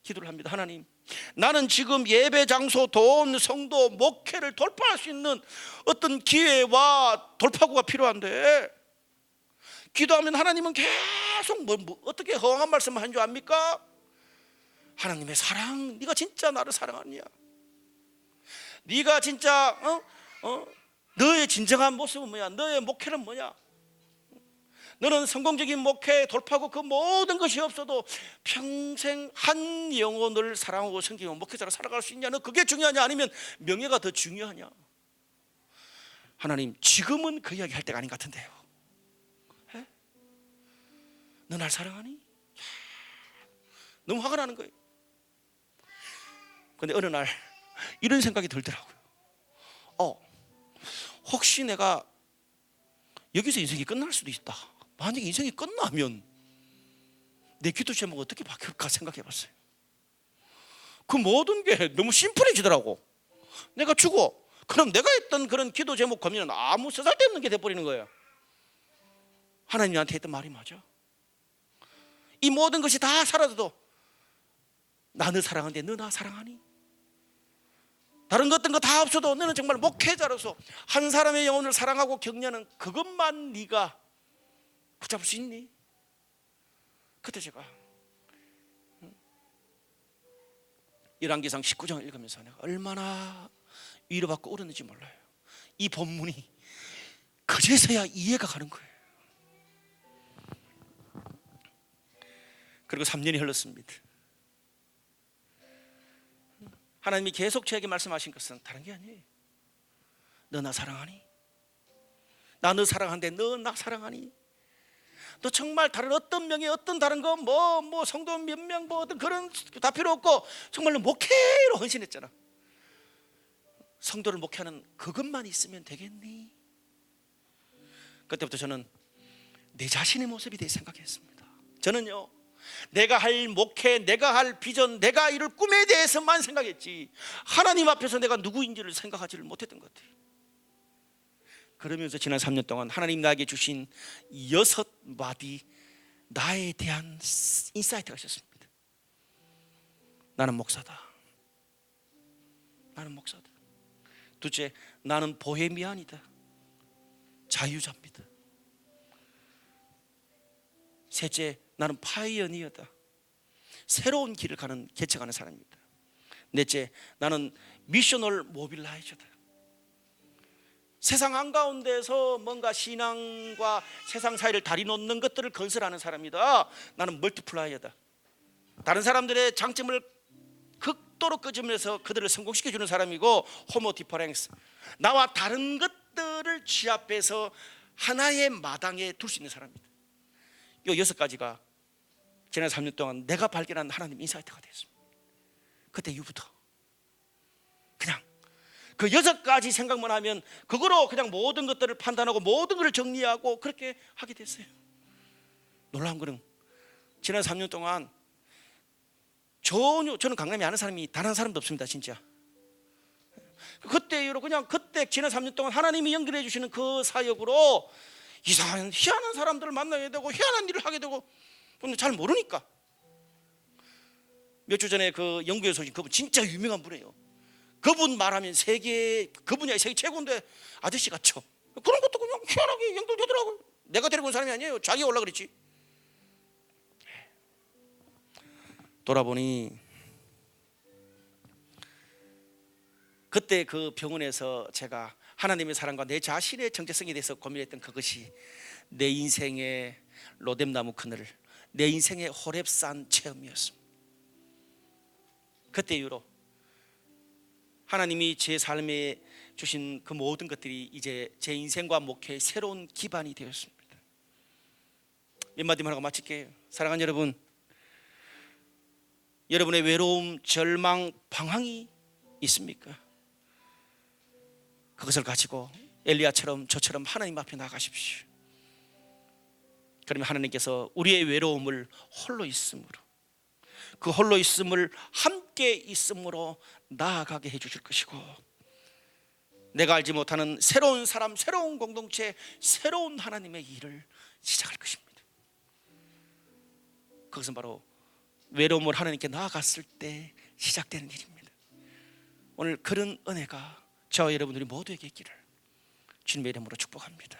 기도를 합니다. 하나님, 나는 지금 예배 장소, 돈, 성도, 목회를 돌파할 수 있는 어떤 기회와 돌파구가 필요한데, 기도하면 하나님은 계속 어떻게 허황한 말씀을 하는 줄 압니까? 하나님의 사랑, 네가 진짜 나를 사랑하느냐, 네가 진짜 너의 진정한 모습은 뭐야, 너의 목회는 뭐냐, 너는 성공적인 목회 돌파고 그 모든 것이 없어도 평생 한 영혼을 사랑하고 섬기고 목회자로 살아갈 수 있냐, 너 그게 중요하냐, 아니면 명예가 더 중요하냐. 하나님, 지금은 그 이야기 할 때가 아닌 것 같은데요. 너 날 사랑하니? 너무 화가 나는 거예요. 근데 어느 날 이런 생각이 들더라고요. 혹시 내가 여기서 인생이 끝날 수도 있다. 만약에 인생이 끝나면 내 기도 제목은 어떻게 바뀔까 생각해 봤어요. 그 모든 게 너무 심플해지더라고. 내가 죽어, 그럼 내가 했던 그런 기도 제목 고민은 아무 쓰잘데없는 게 돼버리는 거예요. 하나님 나한테 했던 말이 맞아. 이 모든 것이 다 사라져도 나 너 사랑하는데 너 나 사랑하니? 다른 것 어떤 거 다 없어도 너는 정말 목회자로서 한 사람의 영혼을 사랑하고 격려하는 그것만 네가 붙잡을 수 있니? 그때 제가 열왕기상 19장을 읽으면서 내가 얼마나 위로받고 울었는지 몰라요. 이 본문이 그제서야 이해가 가는 거예요. 그리고 3년이 흘렀습니다. 하나님이 계속 저에게 말씀하신 것은 다른 게 아니에요. 너 나 사랑하니? 나 너 사랑하는데 너 나 사랑하니? 너 정말 다른 어떤 명예, 어떤 다른 거 뭐 성도 몇 명 뭐 어떤 그런 다 필요 없고 정말로 목회로 헌신했잖아. 성도를 목회하는 그것만 있으면 되겠니? 그때부터 저는 내 자신의 모습에 대해 생각했습니다. 저는요, 내가 할 목회, 내가 할 비전, 내가 이룰 꿈에 대해서만 생각했지 하나님 앞에서 내가 누구인지를 생각하지를 못했던 것 같아요. 그러면서 지난 3년 동안 하나님 나에게 주신 6마디 나에 대한 인사이트가 있었습니다. 나는 목사다. 나는 목사다. 둘째, 나는 보헤미안이다. 자유자입니다. 셋째, 나는 파이어니어다. 새로운 길을 가는 개척하는 사람입니다. 넷째, 나는 미셔널 모빌라이저다. 세상 한가운데서 뭔가 신앙과 세상 사이를 다리 놓는 것들을 건설하는 사람이다. 나는 멀티플라이어다. 다른 사람들의 장점을 극도로 끄집어내서 그들을 성공시켜주는 사람이고, 호모 디퍼렌스, 나와 다른 것들을 취합해서 하나의 마당에 둘 수 있는 사람입니다. 이 6가지가 지난 3년 동안 내가 발견한 하나님 인사이트가 됐습니다. 그때 이후부터 그냥 그 6가지 생각만 하면 그거로 그냥 모든 것들을 판단하고 모든 것을 정리하고 그렇게 하게 됐어요. 놀라운 거는 지난 3년 동안 전혀 저는 강남에 아는 사람이 단 한 사람도 없습니다. 진짜. 그때 이후로 그냥 그때 지난 3년 동안 하나님이 연결해 주시는 그 사역으로 이상한 희한한 사람들을 만나게 되고 희한한 일을 하게 되고, 근데 잘 모르니까. 몇 주 전에 그 영국에서 오신 그분 진짜 유명한 분이에요. 그분 말하면 그 분야의 세계 최고인데 아저씨가 쳐. 그런 것도 그냥 희한하게 연결되더라고요. 내가 데리고 온 사람이 아니에요. 자기가 올라 그랬지. 돌아보니 그때 그 병원에서 제가 하나님의 사랑과 내 자신의 정체성에 대해서 고민했던 그것이 내 인생의 로뎀나무 그늘, 내 인생의 호렙산 체험이었습니다. 그때 이후로 하나님이 제 삶에 주신 그 모든 것들이 이제 제 인생과 목회의 새로운 기반이 되었습니다. 몇 마디만 하고 마칠게요. 사랑하는 여러분, 여러분의 외로움, 절망, 방황이 있습니까? 그것을 가지고 엘리야처럼 저처럼 하나님 앞에 나가십시오. 그러면 하나님께서 우리의 외로움을 홀로 있음으로, 그 홀로 있음을 함께 있음으로 나아가게 해주실 것이고, 내가 알지 못하는 새로운 사람, 새로운 공동체, 새로운 하나님의 일을 시작할 것입니다. 그것은 바로 외로움을 하나님께 나아갔을 때 시작되는 일입니다. 오늘 그런 은혜가 저와 여러분들이 모두에게 있기를 주님의 이름으로 축복합니다.